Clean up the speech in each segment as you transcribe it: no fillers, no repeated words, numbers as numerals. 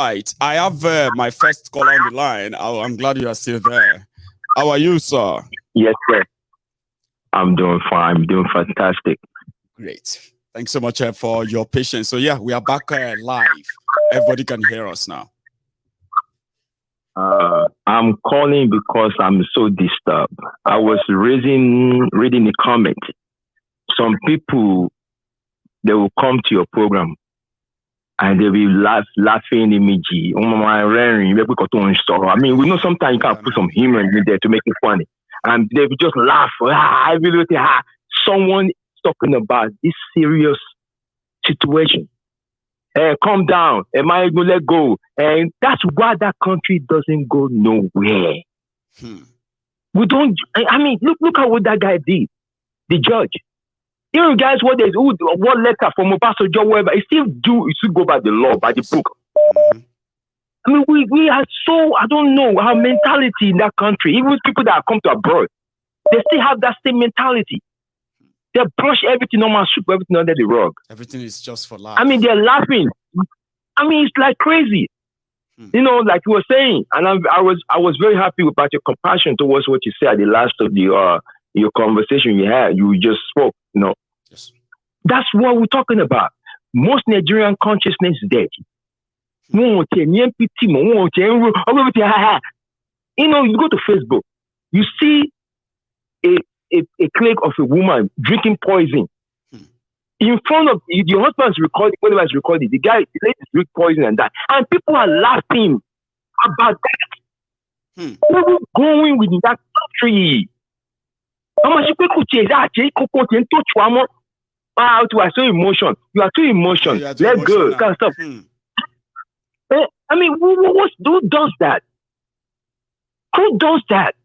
right. I have my first caller on the line. I'm glad you are still there. How are you, sir? Yes, sir. I'm doing fine. I'm doing fantastic. Great. Thanks so much for your patience. So, yeah, we are back live. Everybody can hear us now. I'm calling because I'm so disturbed. I was reading the comment. Some people, they will come to your program and they'll be laughing imagery. I mean, we know sometimes you can put some humor in there to make it funny. And they will just laugh. Someone talking about this serious situation. Calm down. Am I going to let go? And that's why that country doesn't go nowhere. We don't. I mean, look at what that guy did. The judge. You guys, what letter from Obasanjo, whatever, it still go by the law, by the book. I mean, we are so, I don't know, our mentality in that country, even people that come to abroad, they still have that same mentality. They brush everything on my soup, everything under the rug. Everything is just for laugh. I mean, they're laughing. I mean, it's like crazy. You know, like you were saying, and I was very happy about your compassion towards what you said at the last of the your conversation you had. You just spoke, you know. Yes. That's what we're talking about. Most Nigerian consciousness is dead. You know, you go to Facebook, you see a clip of a woman drinking poison. In front of your husband's recording, whenever it's recorded, the lady drink poison and that. And people are laughing about that. Where going with that country? You are so emotional. You are too emotional. Let go. Can't stop. I mean, who does that? Who does that?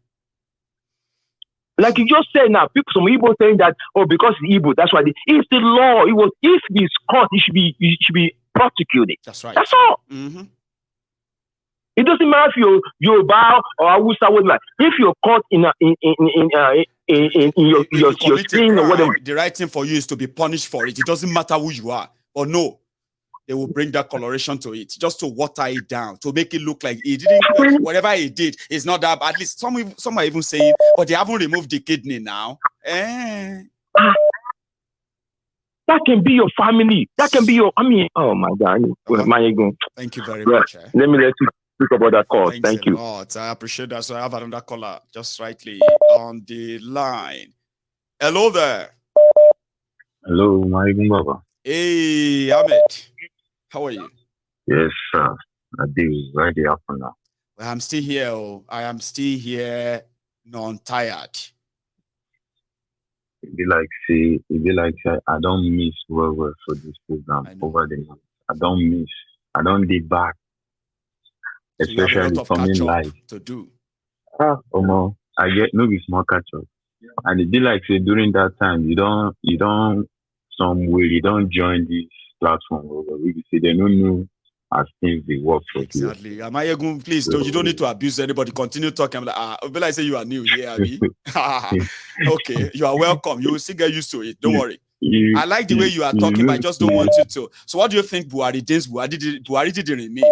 Like you just said now, some Igbo saying that, oh, because it's Igbo, that's why it's the law. If it's caught, it should be prosecuted. That's right. That's all. It doesn't matter if you're Yoruba or Hausa, whatever. If you're caught in your sin or whatever, the right thing for you is to be punished for it. It doesn't matter who you are. Or no, they will bring that coloration to it just to water it down, to make it look like he didn't. Whatever he did is not that bad. At least some are even saying, but they haven't removed the kidney now. That can be your family. That can be your. I mean, oh my God. Thank you very much. Let me let you speak about that call. Thank you. I appreciate that. So I have another caller just rightly on the line. Hello there. Hello, Maigun Baba. Hey, Ahmed. How are you? Yes, sir. I do. Ready up now. Well, I'm still here. Oh. I am still here, non-tired. It'd be like, I don't miss well for this program over the months. I don't be back. So especially coming live. To do. I get no small catch up. And it be like, say, during that time, you don't join this platform over. We say they don't know as things they work for. Exactly. Amayegun, please, you don't need to abuse anybody. Continue talking. I'm like, I say you are new here, Abi. Okay, you are welcome. You will still get used to it. Don't worry. I like the way you are talking, but I just don't want you to. So, what do you think Buhari didn't remain?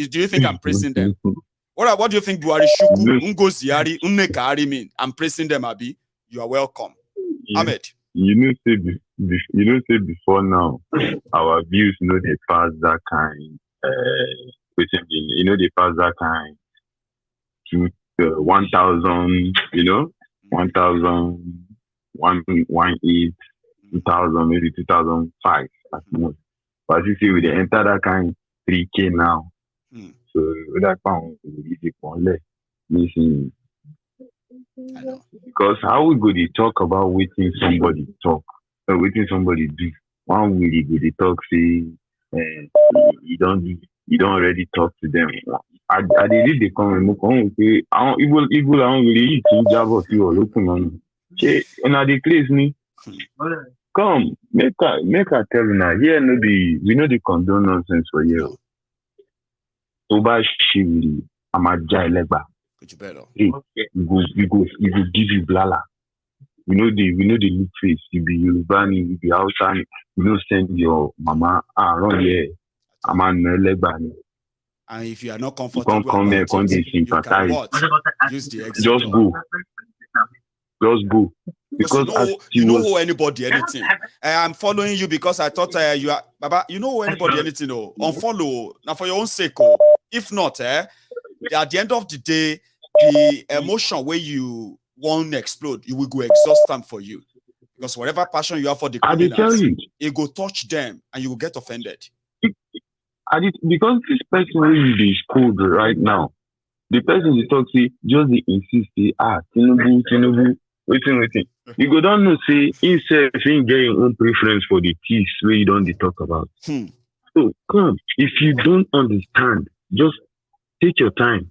Do you think I'm praising them? What do you think Buhari Shuku, Ngoziari, Unnekari mean? I'm praising them, Abi. You are welcome. Ahmed. Say before now, our views they pass that kind. They pass that kind to 1,000. 1,000, 1,800, 2,000, maybe 2,005 at most. But you see, we enter that kind 3K now. So that pound will be less. Because how we go to talk about waiting somebody talk, waiting somebody do. One will go to talk say, you don't already talk to them. I did the comment. Say, I don't really eat to job of you or looking on. And I declare me. Come, make her tell you now. Here we know the condone nonsense for you. Oba Shivili, I'm a Jaileba. Hey, we go give you blala. We know the look face. You be Yorubani, you be Hausa. You know send your mama around here. I'm a Lebani. And if you are not comfortable about it, you can what? Use the exit Just door. Go. Because you know who anybody anything. I'm following you because I thought you are Baba. You know who anybody anything. Oh, unfollow now for your own sake. Oh, if not, at the end of the day, the emotion where you won't explode, you will go exhaust them for you. Because whatever passion you have for the criminals, it go touch them and you will get offended. Because this person will be schooled right now. The person you talk to just insist Tinubu, waiting. You go down and say himself ain't get your own preference for the things where you don't talk about. So come, if you don't understand, just take your time.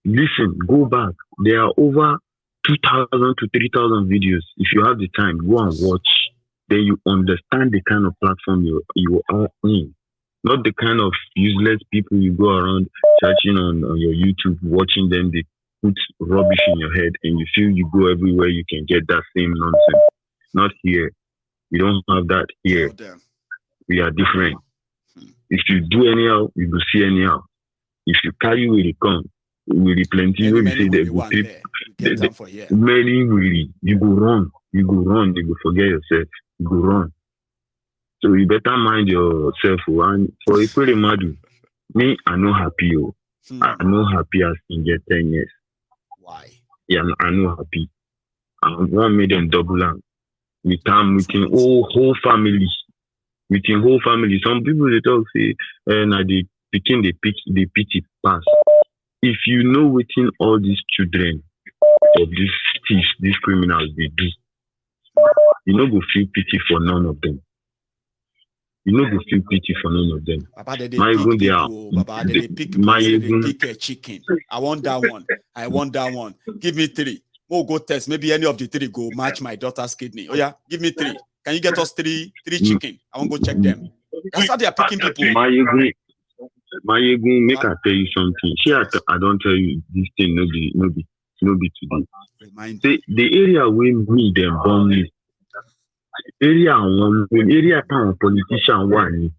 Listen, go back. There are over 2,000 to 3,000 videos. If you have the time, go and watch. Then you understand the kind of platform you are in. Not the kind of useless people you go around searching on your YouTube, watching them, they put rubbish in your head and you feel you go everywhere you can get that same nonsense. Not here. We don't have that here. We are different. If you do anyhow, you will see anyhow. If you carry where they come, with the plenty where we say they go trip, many will you go run, you go forget yourself, you go run. So you better mind yourself. And for Ekweremadus, me, I no happy. I no happy as in get 10 years. Why? Yeah, I no happy. I want me them double down. We come within whole family. Within whole family. Some people they talk say, now they picking the pity pass. If you know within all these children of these thieves, these criminals they do, you know go feel pity for none of them. You know, they feel pity for none of them. Papa, they pick a chicken. I want that one. Give me 3. We'll go test. Maybe any of the 3 go match my daughter's kidney. Oh yeah, give me 3. Can you get us 3 chicken? I want to go check them. That's how they are picking people. My ego, make I tell you something. I don't tell you this thing. No be today. The area where me them born me. Area town politician one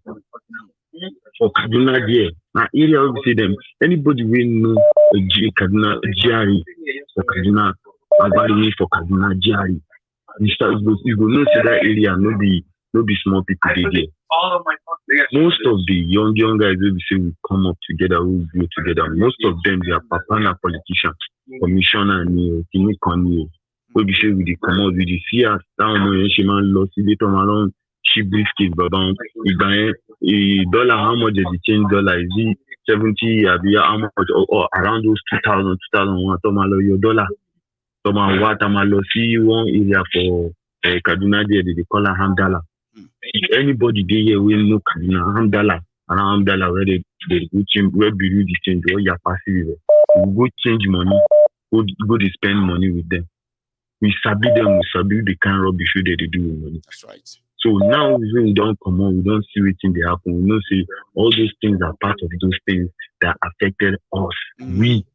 for Kaduna there. Now area will say them. Anybody will know Kaduna GRE for Kaduna, Agari for Kaduna GRE. You go know say that area no be small people there. Most of the young guys will say we come up together, we go together. Most of them they are papa politicians, commissioner and Tinubu. We be sure we dey come out with the fear down on she man lost the tom along cheap briefcase about dollar. How much is the change dollar? Is it 70? How much or around those 2,000, 2001 tom your dollar? Tom what am see one area for Kaduna there they call her Hamdala. If anybody dey here will know Kaduna Hamdala around Hamdala where they go change where be the change or your passive. We go change money, go to spend money with them. We sabi them, we sabi the kind of rubbish they do with money. That's right. So now when we don't come on, we don't see anything they happen. We don't see all those things are part of those things that affected us. We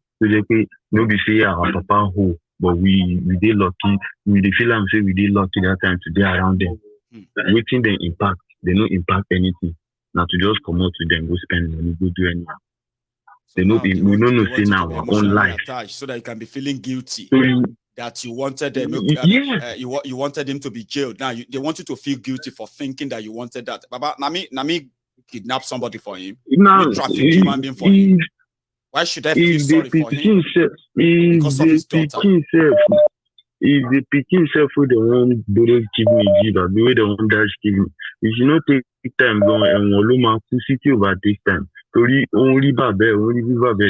nobody say our papa who, but we did lucky. We dey feel say we did lucky that time to be around them. Waiting them impact, they don't impact anything. Now to just come out to them, go spend money, go do anything. So we don't know say now our own life. So that you can be feeling guilty. That you wanted them, you wanted him to be jailed. Now they want you to feel guilty for thinking that you wanted that. Baba, Nami kidnap somebody for him. Traffic human being for him. Why should I feel sorry for him? Because of his daughter. If the picking self with the one borrow kidney give the way the one dash kidney, if you not take time going and Woluma city over this time. Only Babe,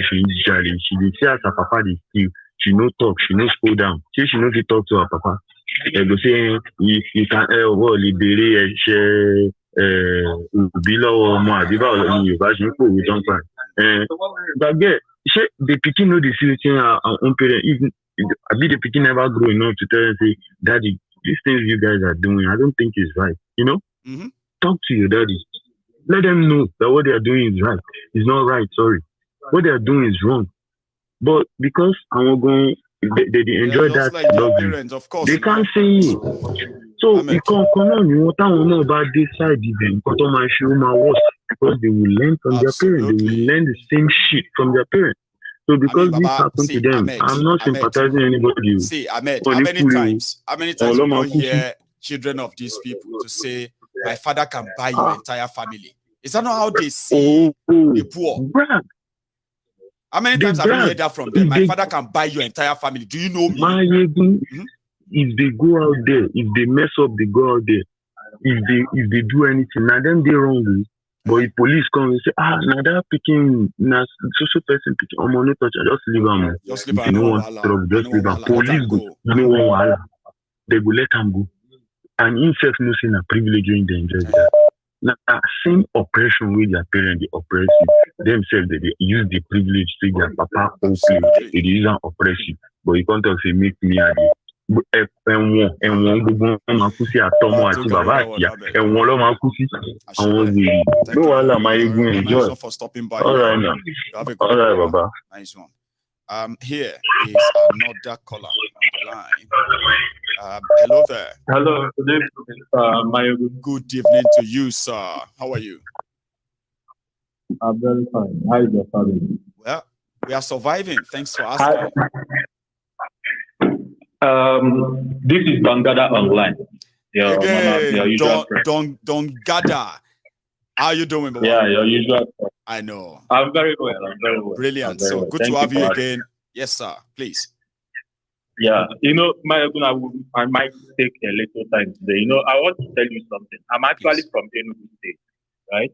she dey see as her papa dey steal. She no talk, she no slow down. She no fit talk to her papa. They go say you can libere below more about you but you we don't find. But the picking no dey see our own parents. Even I be the picking never grow enough to tell them say, Daddy, these things you guys are doing, I don't think it's right. You know? Talk to your daddy. Let them know that what they are doing is right. It's not right, sorry. What they are doing is wrong. But because I'm going, they enjoy that like love parents, of course, they can't say it. So you can't come on, you want to know about this side even. But on my show, my worst. because they will learn from their parents. They will learn the same shit from their parents. So because this happened to them, I'm not sympathizing anybody. See, Ahmed, how many times we don't hear children of these people to say, my father can buy your entire family? Is that not how they see the poor? Brag. How many times have you heard that from them? My father can buy your entire family. Do you know me? If they go out there, if they mess up, they go out there. If they do anything, now then they wrong. But if police come and say, now that picking, now social person picking, I'm on touch, just leave them. Just leave them. You know what? Just leave them. Police go. You know what? They will let them go. And himself no sin a privilege in the enjoy that. Now, same oppression with their parents, they oppress you. Themselves, they use the privilege to their papa own play. They use an oppress you. But you can't say, make me a ẹ̀wọ̀n gbogbo máa kú sí àtọmọ àti bàbá àtìyá ẹ̀wọ̀n ló máa kú sí àwọn wèrè ló wà là máa egun enjoy. All right now. All right, baba. Nice one. Here is another caller on the line. Hello there. Hello, good evening, Good evening to you, sir. How are you? I'm very fine. How is your family? Well, we are surviving. Thanks for asking. This is Dongada Online. Dongada. How you doing, bro? Yeah, your usual. I know. I'm very well. Brilliant. So good to have you again. Yes, sir. Please. Yeah, I might take a little time today. I want to tell you something. I'm actually from Tinubu State, right?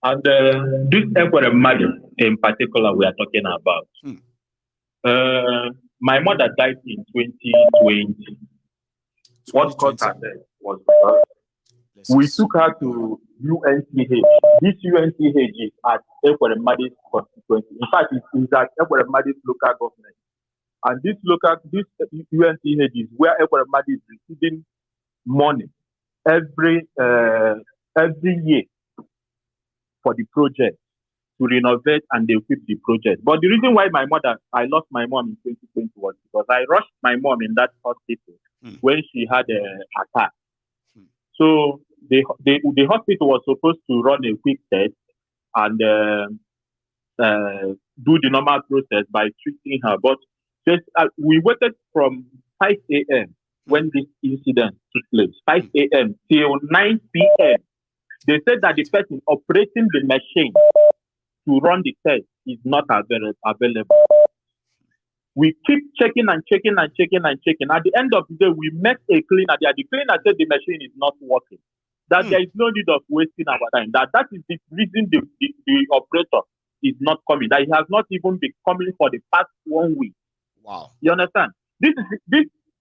And this Ekweremadus in particular we are talking about. My mother died in 2020. What caused her death was because we took her to UNCH. This UNCH is at Ekweremadus constituency. In fact, it is at Ekweremadus local government. And this UNCH is where Ekweremadus is receiving money every year for the project to renovate and equip the project. But the reason why I lost my mom in 2020 was because I rushed my mom in that hospital when she had an attack. So the hospital was supposed to run a quick test and do the normal process by treating her. But we waited from 5 a.m. when this incident took place, 5 a.m. till 9 p.m. They said that the person operating the machine to run the test is not available. We keep checking and checking. At the end of the day, we met a cleaner there. The cleaner said the machine is not working. That there is no need of wasting our time. That is the reason the operator is not coming. That he has not even been coming for the past 1 week. Wow. You understand? This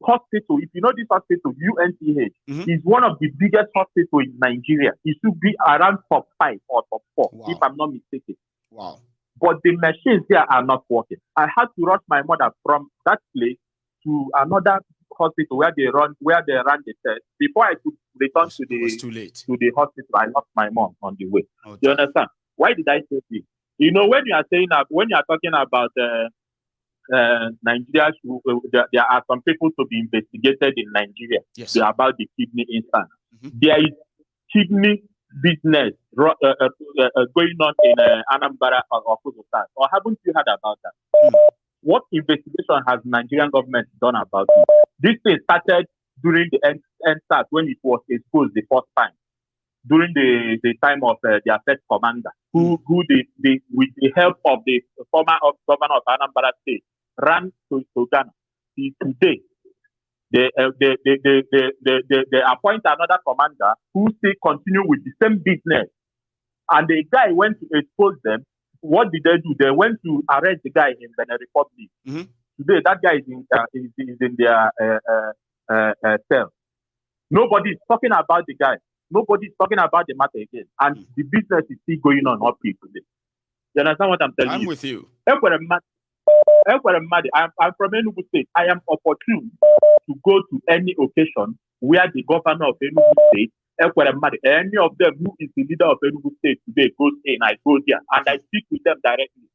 hospital, if you know this hospital, UNCH, is one of the biggest hospitals in Nigeria. It should be around top 5 or top 4, if I'm not mistaken. Wow. But the machines there are not working. I had to rush my mother from that place to another hospital where they ran the test. Before I could return to the hospital, I lost my mom on the way. Okay. You understand? Why did I say this? When you are talking about Nigeria, there are some people to be investigated in Nigeria. Yes. About the kidney instance. There is kidney business going on in Anambra or Kuzuka. Or haven't you heard about that? What investigation has Nigerian government done about it? This thing started during the NSAS when it was exposed the first time. During the time of their first commander, who with the help of the former governor of Anambra State, ran to Ghana. Today, they appoint another commander who still continue with the same business. And the guy went to expose them. What did they do? They went to arrest the guy in Benin Republic. Today, that guy is in their cell. Nobody is talking about the guy. Nobody is talking about the matter again. And the business is still going on up here today. You understand what I'm telling you? I'm with you. I'm from Enugu State. I am opportune to go to any occasion where the governor of Enugu State, any of them who is the leader of Enugu State today goes in, I go there and I speak with them directly.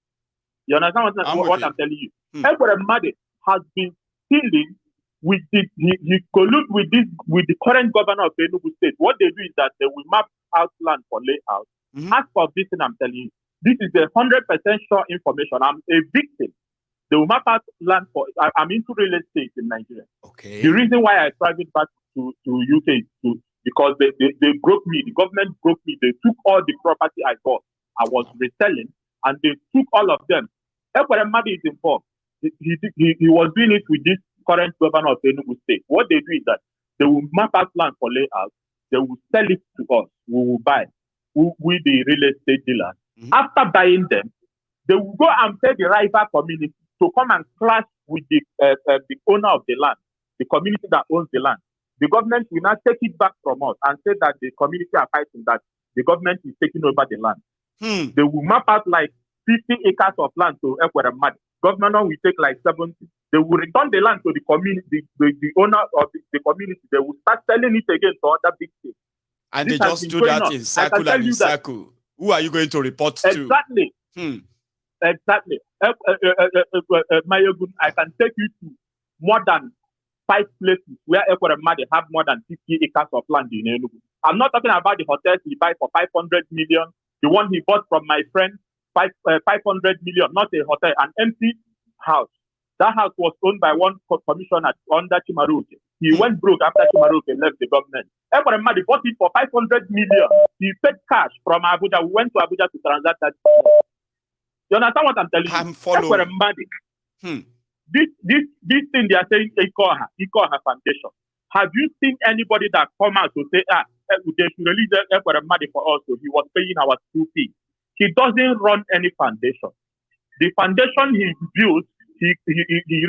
You understand what I'm telling you? Ekweremadu has been stealing he collude with the current governor of Enugu State. What they do is that they will map out land for layout. As for this thing, I'm telling you, this is 100% sure information. I'm a victim. They will map out land for. I'm into real estate in Nigeria. Okay. The reason why I traveled back to UK is because they broke me. The government broke me. They took all the property I bought. I was reselling, and they took all of them. Ekweremadus is involved. He was doing it with this current governor of Enugu State. What they do is that they will map out land for layout. They will sell it to us. We will buy. We the real estate dealers. After buying them, they will go and pay the rival community to come and clash with the owner of the land, the community that owns the land. The government will not take it back from us and say that the community are fighting, that the government is taking over the land. They will map out like 50 acres of land to Ekweremadus. Government will take like 70. They will return the land to the community, the owner of the community. They will start selling it again to other big states. And this they just do that in circle and in circle. Who are you going to report to? Exactly. Exactly. Mayogun, I can take you to more than 5 places where Ekweremadus have more than 50 acres of land in Enugu. I'm not talking about the hotels he buy for 500 million. The one he bought from my friend, 500 million, not a hotel, an empty house. That house was owned by one commissioner under Chimaruke. He went broke after Chimaruke left the government. Ekweremadus bought it for 500 million. He paid cash from Abuja. We went to Abuja to transact that. You understand what I'm telling you? I'm following. This thing they are saying, Ikoha Foundation. Have you seen anybody that come out to say, they should release Ekweremadus for us, so he was paying our school fee? He doesn't run any foundation. The foundation he built, he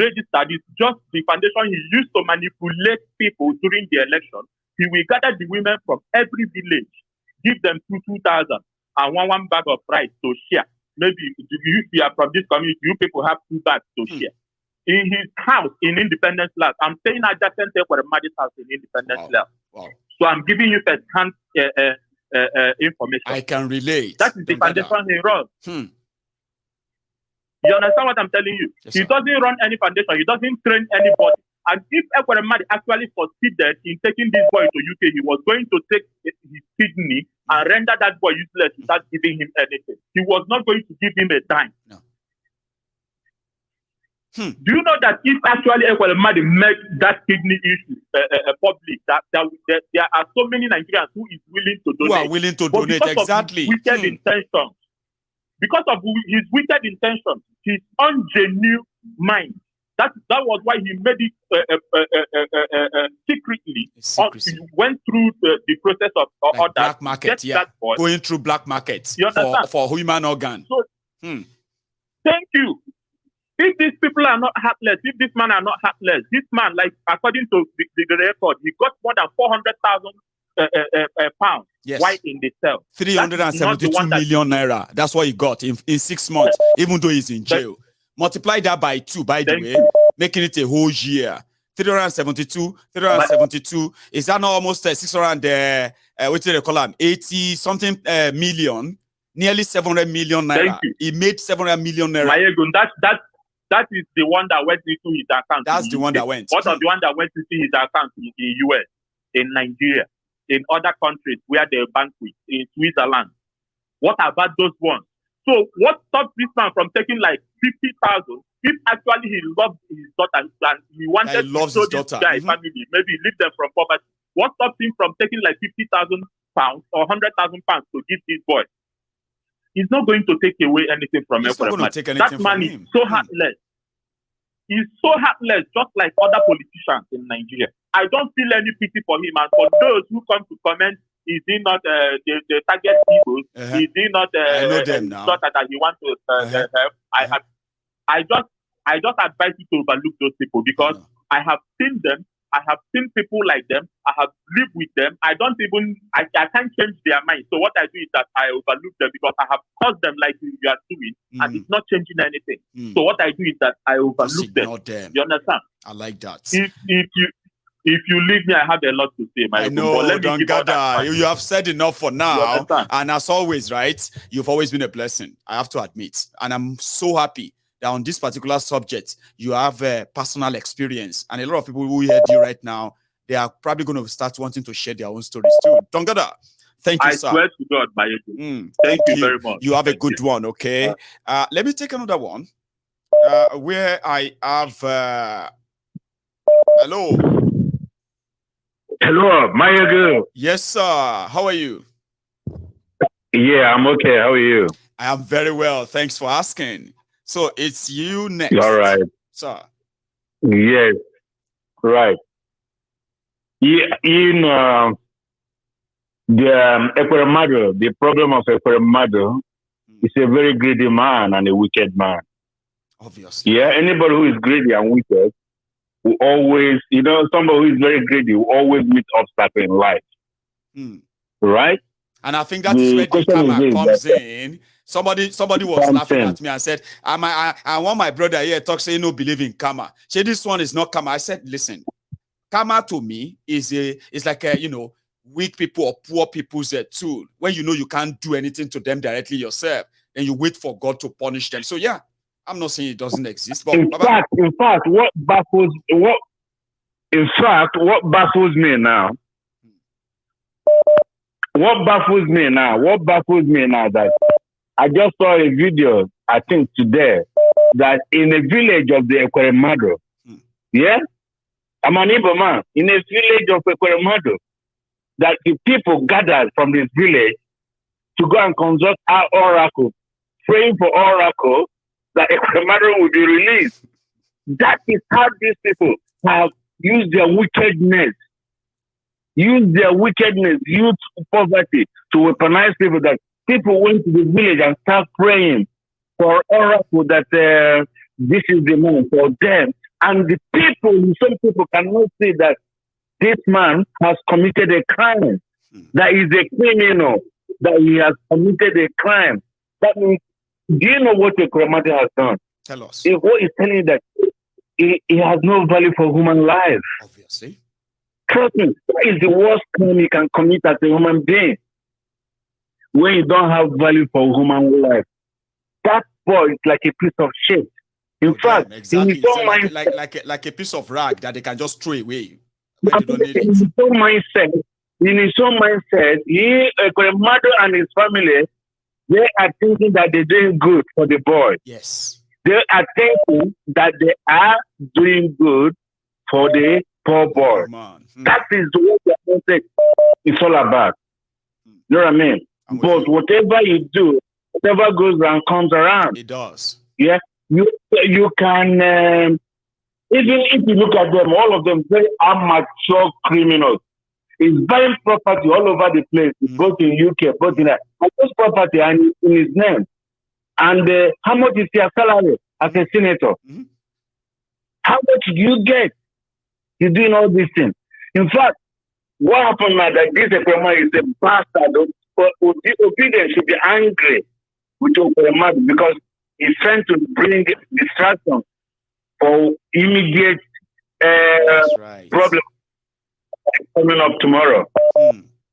registered, is just the foundation he used to manipulate people during the election. He will gather the women from every village, give them 2,000 and one bag of rice to share. Maybe if you are from this community, you people have 2 bags to share. In his house in Independence Lab, I'm saying adjacent to Ekweremadus' house in Independence Lab. Wow. So I'm giving you first-hand information. I can relate. That is the foundation he runs. You understand what I'm telling you? Yes, he doesn't run any foundation. He doesn't train anybody. And if Ekweremadus actually succeeded in taking this boy to UK, he was going to take his kidney and render that boy useless without giving him anything. He was not going to give him a dime. No. Do you know that if actually Ekweremadus make that kidney issue public, that there are so many Nigerians who is willing to donate. Who are willing to donate, exactly. Wicked intentions. Because of his wicked intentions, his ungenuine mind. That was why he made it secretly. He went through the process of like black market, going through black market for human organ. So, thank you. If these people are not heartless, if this man are not heartless, this man, like according to the record, he got more than 400,000 pounds. Yes. While in the cell. 372 million naira. That's what he got in 6 months, even though he's in jail. Multiply that by 2, by the way, making it a whole year. 372. Is that not almost 600, what do they call them? 80 something million, nearly 700 million naira. He made 700 million naira. That is the one that went into his account. That's the one that went. What of the one that went into his account in the US, in Nigeria, in other countries where they bank with, in Switzerland? What about those ones? So what stops this man from taking like 50,000 if actually he loves his daughter and he wanted to show this guy family, maybe leave them from poverty? What stops him from taking like 50,000 pounds or 100,000 pounds to give this boy? He's not going to take away anything from Ekweremadus. That man is so heartless. He's so heartless, just like other politicians in Nigeria. I don't feel any pity for him. And for those who come to comment, is he not the target people? Is he not I know them now. that he wants to help? I just advise you to overlook those people because I have seen them. I have seen people like them. I have lived with them. I can't change their mind. So what I do is that I overlook them because I have caused them like you are doing, and it's not changing anything. So what I do is that I overlook them. You understand? I like that. If you leave me, I have a lot to say. I know, don't gather. You have said enough for now. And as always, right, you've always been a blessing, I have to admit. And I'm so happy that on this particular subject, you have a personal experience. And a lot of people who heard you right now, they are probably going to start wanting to share their own stories too. Tongada, thank you, sir. I swear to God, thank you very much. You have a good one, okay? Let me take another one where I have... hello. Hello, my girl. Yes, sir. How are you? Yeah, I'm okay. How are you? I am very well. Thanks for asking. So it's you next. All right. Sir. Yes. Right. Yeah, the Ekweremadus, the problem of Ekweremadus is a very greedy man and a wicked man. Obviously. Yeah, anybody who is greedy and wicked will always, somebody who is very greedy will always meet obstacles in life. Right? And I think that is where the karma comes in. Somebody was laughing at me and said, I want my brother here talk, say no believe in karma. Say this one is not karma. I said, listen, karma to me is like a, weak people or poor people's tool. When you can't do anything to them directly yourself, then you wait for God to punish them. So yeah, I'm not saying it doesn't exist. But in fact, what baffles me now. What baffles me now that I just saw a video, I think today, that in a village of the Ekweremadus, yeah, I'm an Igbo man, in a village of Ekweremadus, that the people gathered from this village to go and consult our oracle, praying for oracle that Ekweremadus will be released. That is how these people have used their wickedness, used poverty to weaponize people, that people went to the village and start praying for oracle that this is the man for them. And the people, some people cannot see that this man has committed a crime, that is a criminal, that he has committed a crime. That means, do you know what Ekweremadus has done? Tell us. What is telling you that he has no value for human life. Obviously. Trust me, that is the worst crime you can commit as a human being. When you don't have value for human life. That boy is like a piece of shit. In fact, exactly. in his own mindset, like a piece of rag that they can just throw away. In his own mindset, Ekweremadus and his family, they are thinking that they're doing good for the boy. Yes. They are thinking that they are doing good for the poor boy. That is what the mindset is all about. You know what I mean? But whatever you do, whatever goes around comes around. It does. Yeah. You can, even if you look at them, all of them very amateur criminals. He's buying property all over the place, both in UK, both in those property and in his name. And how much is your salary as a senator? How much do you get? You're doing all these things. In fact, what happened now that this Ekweremadus is a bastard? Obedience should be angry with Ekweremadus because he's trying to bring distraction for immediate problem coming up tomorrow.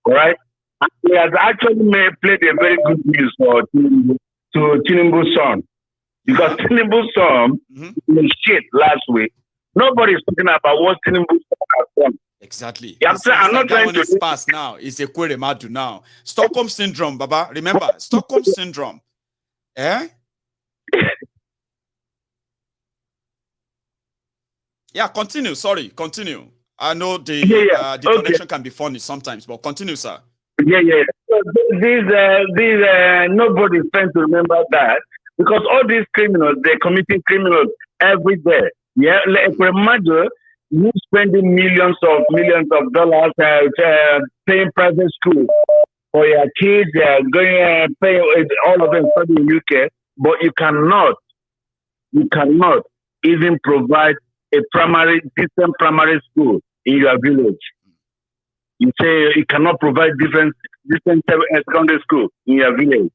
Right? And he has actually played a very good news for Tinubu's son. Because Tinubu's son was shit last week. Nobody's talking about what Tinubu's son has done. Exactly. Yeah, I'm not trying to pass now. It's Ekweremadus now. Stockholm syndrome, Baba. Remember, Stockholm syndrome. Eh? Yeah, continue. Sorry, continue. I know the connection can be funny sometimes, but continue, sir. Yeah. So nobody's trying to remember that because all these criminals, they're committing criminals every day. Yeah, Ekweremadus, you spending millions of dollars paying private school for your kids, going pay all of them study in UK, but you cannot even provide a decent primary school in your village. You say you cannot provide decent secondary school in your village.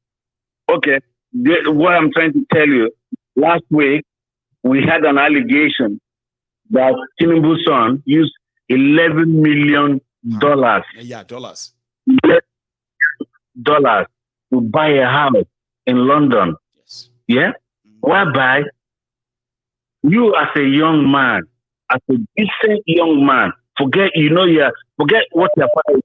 Okay, what I'm trying to tell you, last week we had an allegation that Tinubu's son used $11 million. Yeah, dollars. $11 to buy a house in London. Yes. Yeah? Whereby You as a young man, as a decent young man, forget forget what your father is.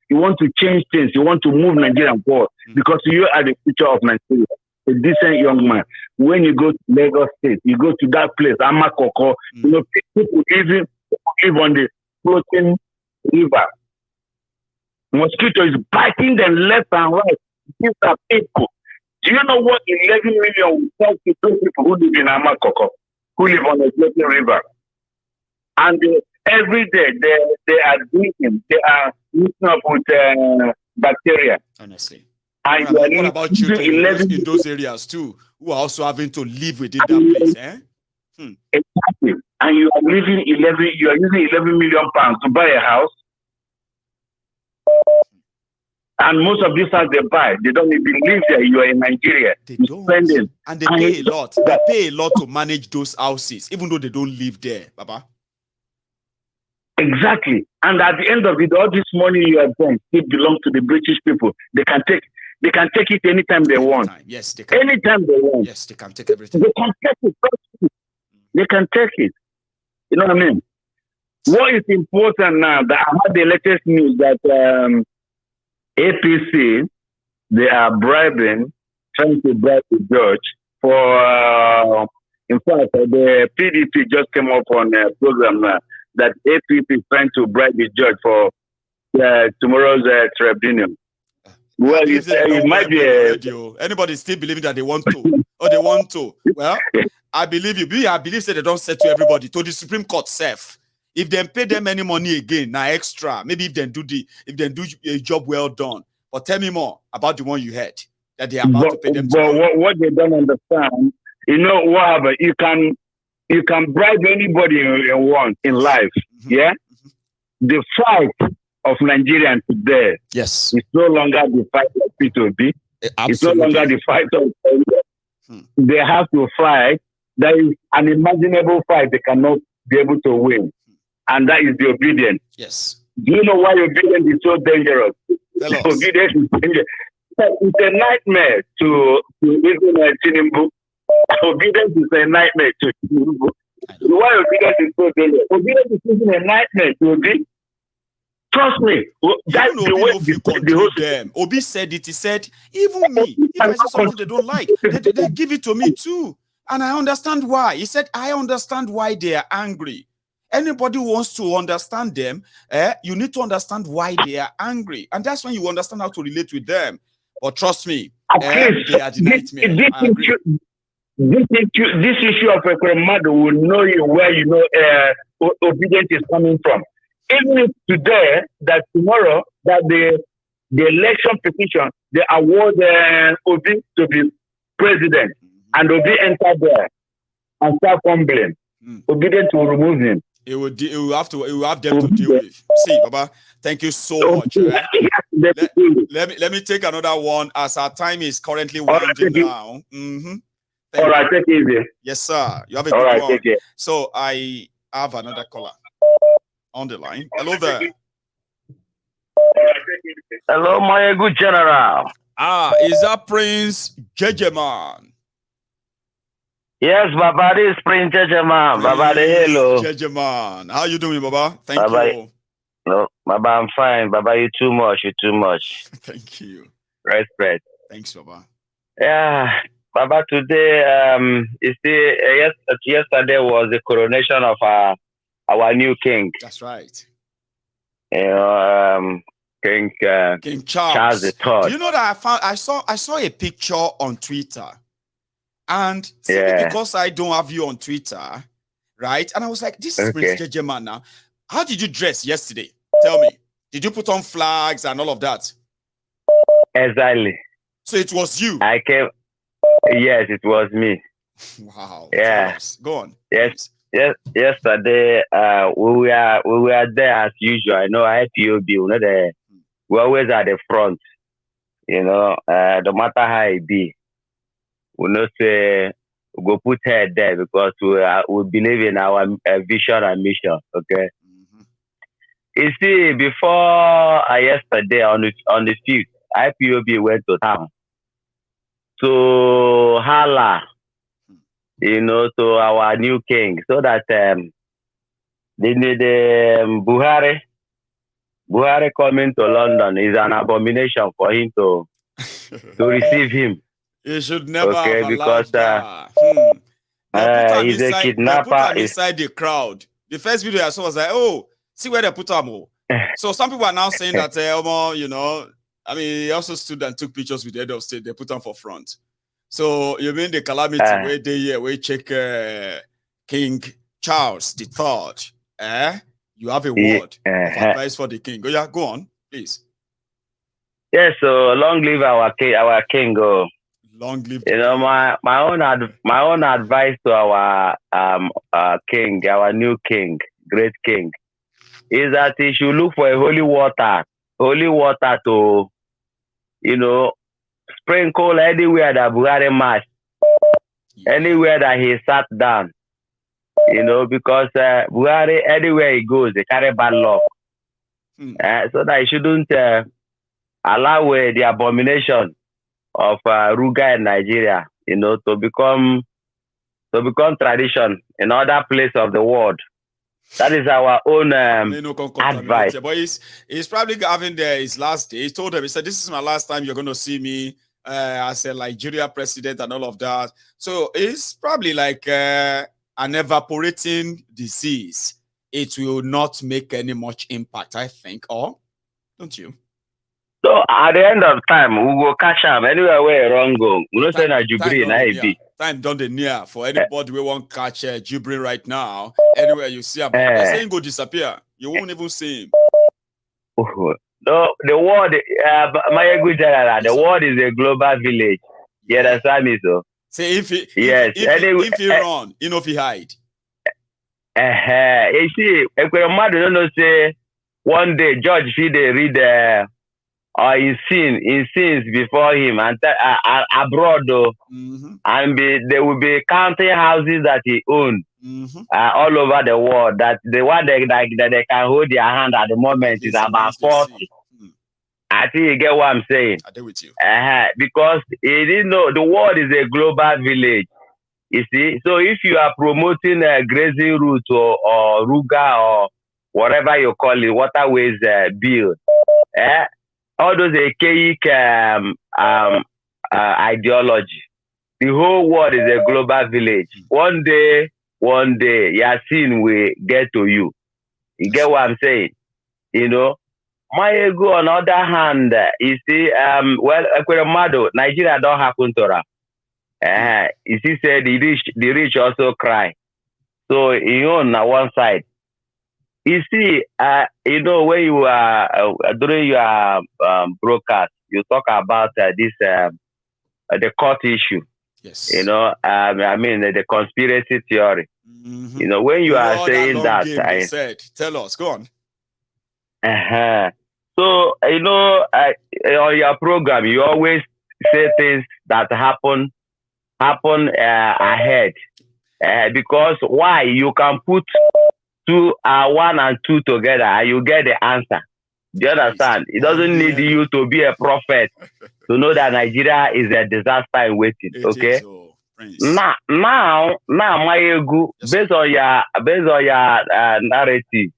You want to change things. You want to move Nigeria forward because you are the future of Nigeria. A decent young man. When you go to Lagos State, you go to that place, Amakoko. People live on the floating river. Mosquito is biting them left and right. These are people. Do you know what 11 million will cost to those people who live in Amakoko, who live on the floating river? And every day they are drinking, they are mixing up with bacteria. Honestly. And what about children in those areas too, who are also having to live within that place? Exactly. And you are using 11 million pounds to buy a house. And most of these houses they buy, they don't even live there. You are in Nigeria. They don't. And they pay a lot. They pay a lot to manage those houses, even though they don't live there, Baba. Exactly. And at the end of it, all this money you are paying still belongs to the British people. They can take it anytime they want. Yes, they can. Anytime they want. Yes, they can take everything. They can take it. They can take it. You know what I mean? What is important now that I had the latest news that APC, they are trying to bribe the judge for, in fact, the PDP just came up on a program now that APC is trying to bribe the judge for tomorrow's tribunal. Well, it might be anybody still believing that they want to, or they want to. Well, I believe you. I believe that they don't say to everybody, to the Supreme Court self. If they pay them any money again, now extra, maybe if they do a job well done. But tell me more about the one you had that they are about to pay them. But what they don't understand, you know what happened? You can bribe anybody you want in life. Yeah, the fight of Nigerians today, yes, it's no longer the fight of P2B. It's no longer the fight of. They have to fight. That is an imaginable fight they cannot be able to win. And that is the obedience. Yes. Do you know why obedience is so dangerous? Obedience is dangerous. It's a nightmare to even Tinubu. Obedience is a nightmare to Tinubu. Why obedience is so dangerous? Obedience is even a nightmare to Obi. Trust me. That's the way you control them. Obi said it. He said, even me, if I see something they don't like, they give it to me too. And I understand why. He said, I understand why they are angry. Anybody who wants to understand them, you need to understand why they are angry. And that's when you understand how to relate with them. But trust me, they are the nightmare. This issue of Ekweremadus will know you where you know obedience is coming from. Even if today, that tomorrow, that the election petition, they award Obi to be president, and Obi enter there and start fumbling. Obedience will remove him. It will have them to deal with. See, Baba, thank you so much. Let me take another one as our time is currently winding down. All right, take it easy. Yes, sir. You have a good one. Take it. So I have another caller on the line. Hello there. Hello, my good general. Is that Prince Jejeman? Yes, Baba, this is Prince Jejeman. Baba, hello. Jejeman. How you doing, Baba? Thank you. No, Baba, I'm fine. Baba, you too much. Thank you. Respect. Thanks, Baba. Yeah, Baba, today, you see, yesterday was the coronation of our new king. That's right. You know, King Charles III. Do you know that I saw a picture on Twitter, and because I don't have you on Twitter, right? And I was like, this is Prince Jejeman now. How did you dress yesterday? Tell me. Did you put on flags and all of that? Exactly. So it was you. I came. Yes, it was me. Wow. Yeah. Go on. Yes. Yesterday, we were there as usual. I know IPOB, we always at the front. You know, no matter how it be, we not say we go put her there because we believe in our vision and mission. Okay. You see, before yesterday on the 5th, IPOB went to town. So Hala, to our new king, so that the Buhari coming to London is an abomination for him to receive him. He should never have allowed because that. He's a kidnapper. They put him inside the crowd. The first video I saw was like, oh, see where they put him. So some people are now saying that, he also stood and took pictures with the head of state. They put him for front. So you mean the calamity where they check King Charles III? You have a word of advice for the king. Go on, please. Yes, so long live our king. Long live. My own advice to our king, our new king, great king, is that he should look for a holy water to, sprinkle anywhere that Buhari marched, anywhere that he sat down, because Buhari, anywhere he goes, they carry bad luck. So that he shouldn't allow the abomination of Ruga in Nigeria, to become tradition in other places of the world. That is our own advice. But he's probably having his last day. He told them, he said, this is my last time you're going to see me as a Nigeria president and all of that. So it's probably like an evaporating disease. It will not make any much impact, I think. Or don't you? So at the end of time, we will catch him anywhere where wrong go. We don't say that Jubilee. Time done the near for anybody we won't catch Jubilee right now. Anywhere you see him, they're saying go disappear. You won't even see him. No, the world, the world is a global village. You understand me, so? Say if he run, if he hide. You see, Ekweremadus don't know say one day George see they read or in scenes before him and abroad though, and they will be counting houses that he owned all over the world. That the one that they can hold their hand at the moment is about 40. I think you get what I'm saying. I do with you. Because he didn't know the world is a global village. You see, so if you are promoting a grazing route or Ruga or whatever you call it, waterways bill, all those archaic ideology. The whole world is a global village. One day, Yasin will get to you. You get what I'm saying? My ego, on the other hand, you see, Ekweremadus, Nigeria don't happen to her. You see, said the rich also cry. So, on one side. You see, when you are during your broadcast, you talk about this the court issue. Yes. The conspiracy theory. When you are saying that, said, tell us, go on. So on your program, you always say things that happen ahead, because why? You can put 1 and 2 together and you get the answer. Do you understand? It doesn't need you to be a prophet to know that Nigeria is a disaster in waiting. Okay. Now, my ego, based on your narrative,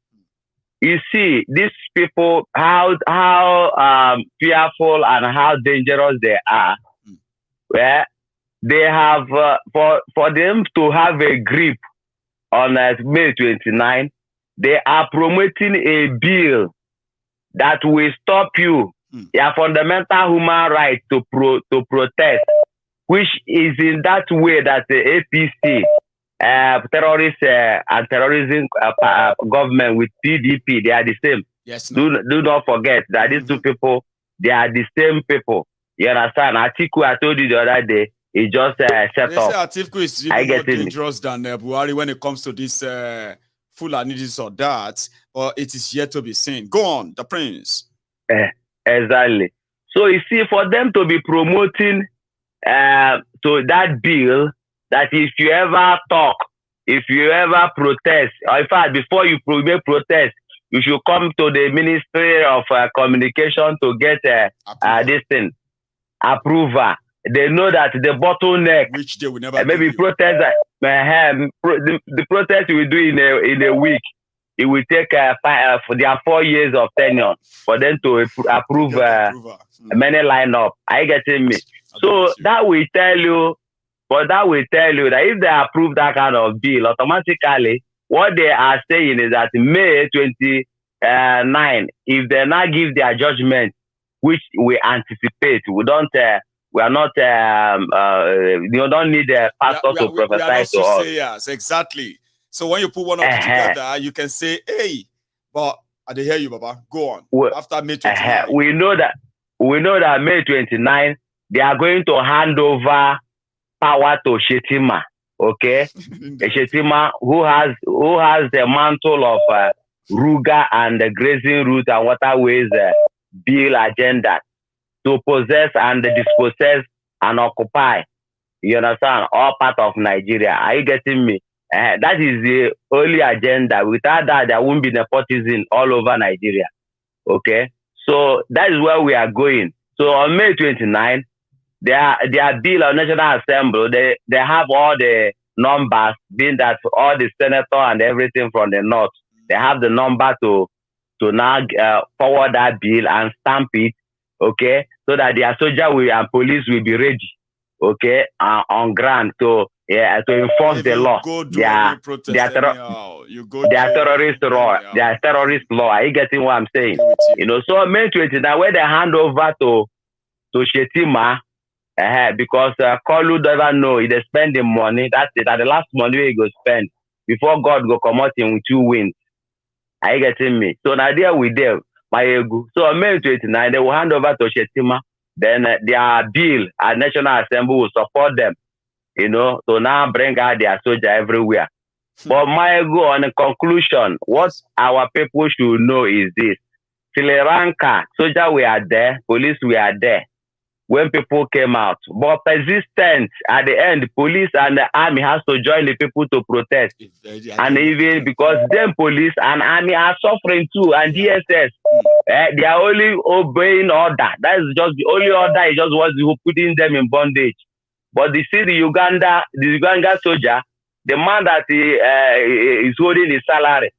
you see these people how fearful and how dangerous they are. Where they have for them to have a grip on May 29, they are promoting a bill that will stop you, your fundamental human right to protest, which is in that way that the APC, terrorist and terrorism government with PDP, they are the same. Yes. No. Do not forget that these two people, they are the same people. You understand? Atiku, I told you the other day, he just set off. Atiku is even more dangerous than Buhari when it comes to this Fulani or that, or it is yet to be seen. Go on, the prince. Exactly. So you see, for them to be promoting to that bill, that if you ever talk, if you ever protest, or in fact, before you make protest, you should come to the Ministry of Communication to get this thing, approval. they know that the bottleneck, which they will never maybe protest, the protest we do in a week, it will take for their 4 years of tenure for them to approve many lineup. Are you getting me? So that will tell you, that if they approve that kind of bill, automatically, what they are saying is that May 29, if they not give their judgment, which we anticipate, we don't. We are not. You don't need a pastor to prophesy to us. Yes, exactly. So when you put one of them together, you can say, "Hey," but I didn't hear you, Baba. Go on. After May 29, we know that May 29, they are going to hand over power to Shetima. Okay, Shetima, who has the mantle of Ruga and the grazing route and waterways bill agenda to possess and dispossess and occupy. You understand? All part of Nigeria. Are you getting me? That is the only agenda. Without that, there won't be nepotism all over Nigeria. Okay? So that is where we are going. So on May 29, their bill of National Assembly, they have all the numbers, being that all the senator and everything from the north, they have the number to now forward that bill and stamp it, okay, so that their soldier and police will be ready, okay, on ground to enforce the law. Their terrorist law. Are you getting what I'm saying? You know, so May 29, when they hand over to Shetima, because Kolu doesn't know, he spend the money. That's it. At the last money he go spend before God go come out him with 2 wins. Are you getting me? So now there we there, my ego. So on May 29, they will hand over to Shetima. Then their bill at National Assembly will support them, you know, to now bring out their soldier everywhere. But my ego, on the conclusion, what our people should know is this: Sri Lanka, soldier we are there, police we are there when people came out. But persistent at the end, police and the army has to join the people to protest. And even because them police and army are suffering too, and DSS, they are only obeying order. That is just the only order. Is just what's putting them in bondage. But the Uganda soldier, the man that is holding his salary,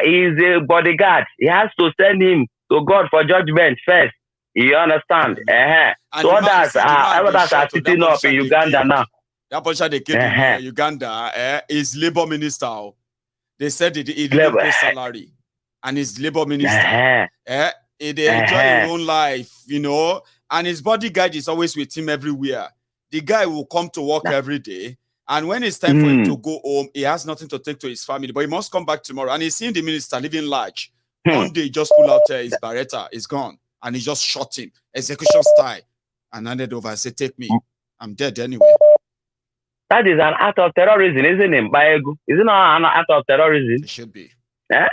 he is a bodyguard. He has to send him to God for judgment first. You understand? So others are sitting up in Uganda now. That person they came in Uganda is labor minister. They said he didn't pay salary, and his labor minister. They enjoy his own life, you know, and his bodyguard is always with him everywhere. The guy will come to work every day, and when it's time for him to go home, he has nothing to take to his family, but he must come back tomorrow. And he's seeing the minister living large. One day, he just pull out his Beretta, is gone. And he just shot him, execution style, and handed over and said, "Take me, I'm dead anyway." That is an act of terrorism, isn't it, Baegu? Is it not an act of terrorism? It should be. It's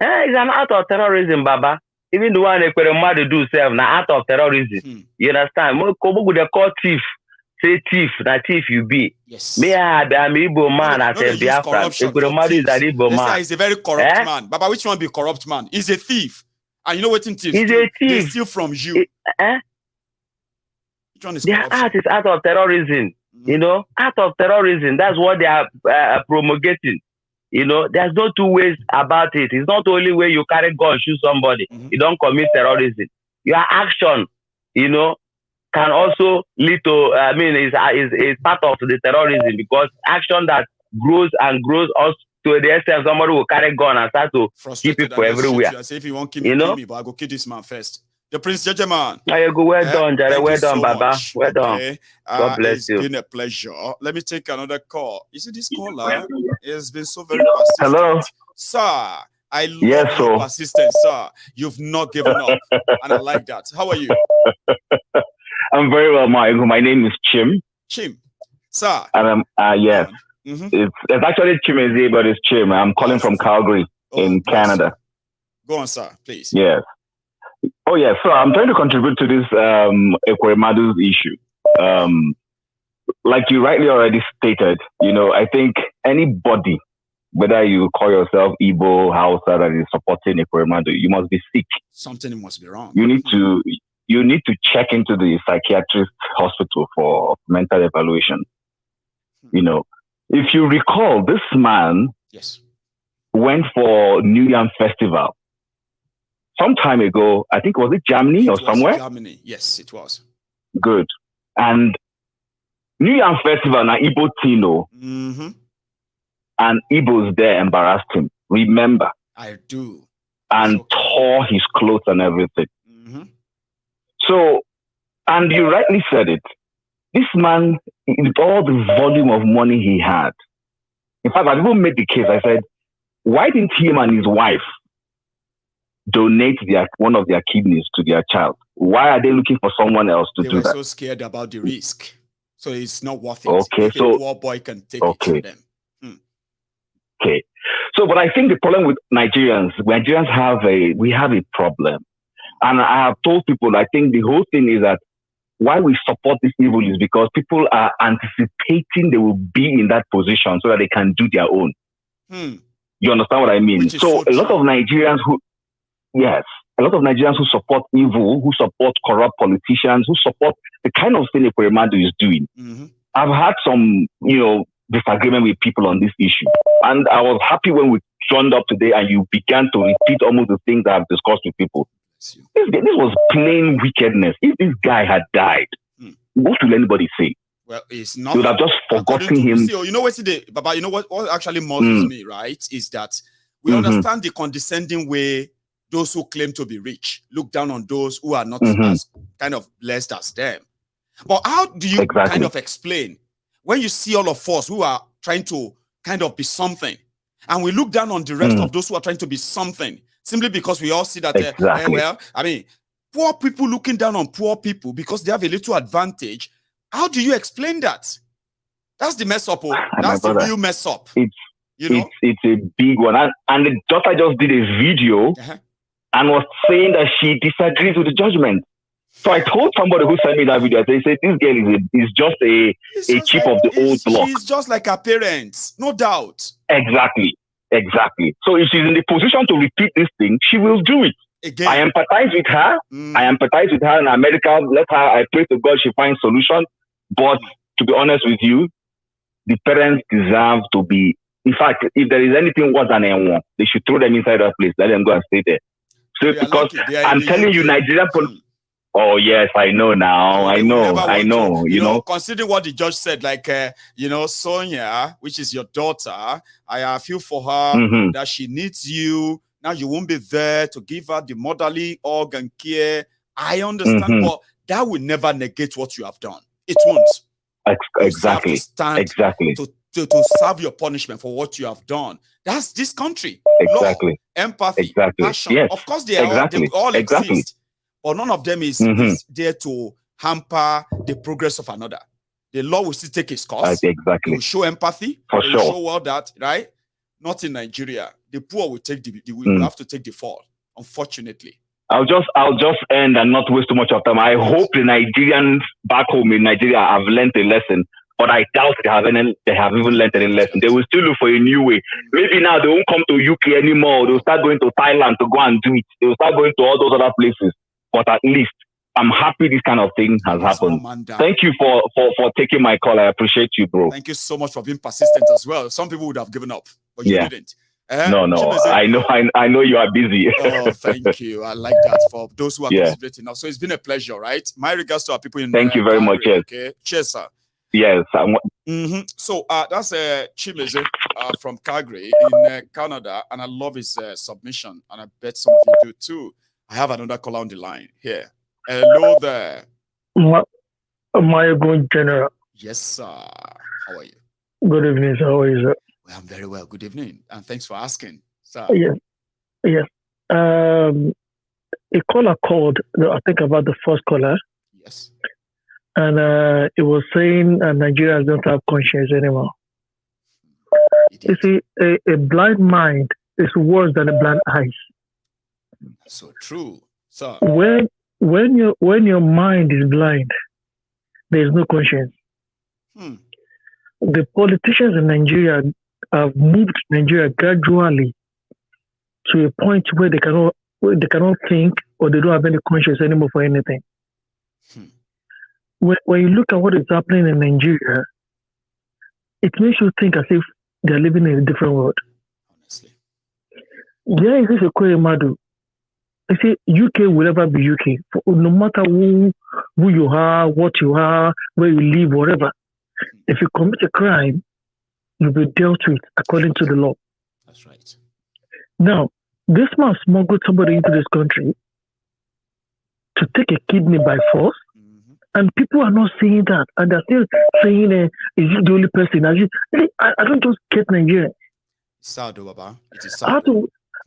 an act of terrorism, Baba. Even the one Ekweremadus do self, an act of terrorism. You understand? They call thief. Say thief, that thief you be. Yes. Me, I'm Igbo man, I say Biafra. Ekweremadus is an Igbo man. He's a very corrupt man. Baba, which one be corrupt man? He's a thief. And you know what thieves do? He's a thief. They steal from you. Which one is their art is act of terrorism. You know, act of terrorism. That's what they are promulgating. You know, there's no two ways about it. It's not only way you carry gun, shoot somebody. You don't commit terrorism. Your action, you know, can also lead to, is part of the terrorism, because action that grows and grows also to the extent somebody will carry gun and start to kill people everywhere. I say, if you want to kill me, but I go kill this man first. The Prince Jeje man. Well done, Jare. Well done, Baba. Well done. God bless you. It's been a pleasure. Let me take another call. You see this caller? It has been so very persistent. Hello, sir. I love your persistence, sir. You've not given up, and I like that. How are you? I'm very well, my name is Chim. Chim, sir. And yes. It's actually Chimeze, but it's Chim. I'm calling from Calgary in Canada. Go on, sir, please. Yes. Oh, yes. So I'm trying to contribute to this Ekweremadus issue. Like you rightly already stated, you know, I think anybody, whether you call yourself Igbo, Hausa, that is supporting Ekweremadus, you must be sick. Something must be wrong. You need to, you need to check into the psychiatrist hospital for mental evaluation. You know, if you recall, this man went for New Yam Festival some time ago. I think, was it Germany or somewhere? Germany, yes, it was. Good. And New Yam Festival, na Igbo Tino, and Igbos there embarrassed him. Remember? I do. And tore his clothes and everything. So, and you rightly said it. This man, with all the volume of money he had, in fact, I even made the case. I said, why didn't him and his wife donate one of their kidneys to their child? Why are they looking for someone else to do that? They were so scared about the risk. So it's not worth it. Okay, if a poor boy can take it for them. Okay. So, but I think the problem with Nigerians we have a problem. And I have told people, I think the whole thing is that why we support this evil is because people are anticipating they will be in that position so that they can do their own. You understand what I mean? So a lot of Nigerians who support evil, who support corrupt politicians, who support the kind of thing Ekweremadus is doing. I've had some, disagreement with people on this issue. And I was happy when we turned up today and you began to repeat almost the things I've discussed with people. This was plain wickedness. If this guy had died, what will anybody say? Well, it's not. You would have just forgotten him. You know what actually muzzles me, right? Is that we understand the condescending way those who claim to be rich look down on those who are not as kind of blessed as them. But how do you kind of explain when you see all of us who are trying to kind of be something, and we look down on the rest of those who are trying to be something, simply because we all see that, poor people looking down on poor people because they have a little advantage. How do you explain that? That's the mess up. That's the real mess up. It's a big one. And the daughter just did a video and was saying that she disagrees with the judgment. So I told somebody who sent me that video, they said, this girl is just a chip of the old block. She's just like her parents, no doubt. Exactly. So if she's in the position to repeat this thing, she will do it. Again. I empathize with her. I empathize with her in America. I pray to God she finds solution. But to be honest with you, the parents deserve to be. In fact, if there is anything worse than N1, they should throw them inside that place. Let them go and stay there. So because I'm telling you, Nigerian police. Oh yes, I know now. I know. You know, considering what the judge said, like Sonia, which is your daughter, I feel for her that she needs you. Now you won't be there to give her the motherly organ care. I understand, but that will never negate what you have done. It won't. Exactly. To serve your punishment for what you have done. That's this country. Exactly. Law, empathy, passion. Yes. Of course, they all exist. But none of them is there to hamper the progress of another. The law will still take its course. Exactly. It will show empathy. For sure. Will show all that, right? Not in Nigeria. The poor will take will have to take the fall, unfortunately. I'll just end and not waste too much of time. I hope the Nigerians back home in Nigeria have learned a lesson, but I doubt they have even learned any lesson. They will still look for a new way. Maybe now they won't come to UK anymore. They'll start going to Thailand to go and do it. They'll start going to all those other places. But at least I'm happy this kind of thing has happened. Thank you for taking my call. I appreciate you, bro. Thank you so much for being persistent as well. Some people would have given up, but you didn't. No. I know you are busy. Oh, thank you. I like that for those who are considering now. So it's been a pleasure, right? My regards to our people in Thank you very much. Yes. Okay. Cheers, sir. Yes. So that's Chimeze from Calgary in Canada, and I love his submission, and I bet some of you do too. I have another caller on the line here. Hello there. My good general. Yes, sir. How are you? Good evening, sir. How are you, sir? Well, I'm very well. Good evening, and thanks for asking, sir. Yes. A caller called, I think about the first caller. Yes. And it was saying Nigerians don't have conscience anymore. You see, a blind mind is worse than a blind eyes. So true, sir. When your mind is blind, there is no conscience. The politicians in Nigeria have moved Nigeria gradually to a point where they cannot think, or they don't have any conscience anymore for anything. When you look at what is happening in Nigeria, it makes you think as if they're living in a different world. Honestly. There is this Ekweremadus. I say UK will never be UK. No matter who you are, what you are, where you live, whatever. If you commit a crime, you'll be dealt with according to the law. That's right. Now, this man smuggled somebody into this country to take a kidney by force, and people are not saying that, and they're still saying, "Is he the only person?" I don't just get Nigeria. It's sad, Baba. It is sad.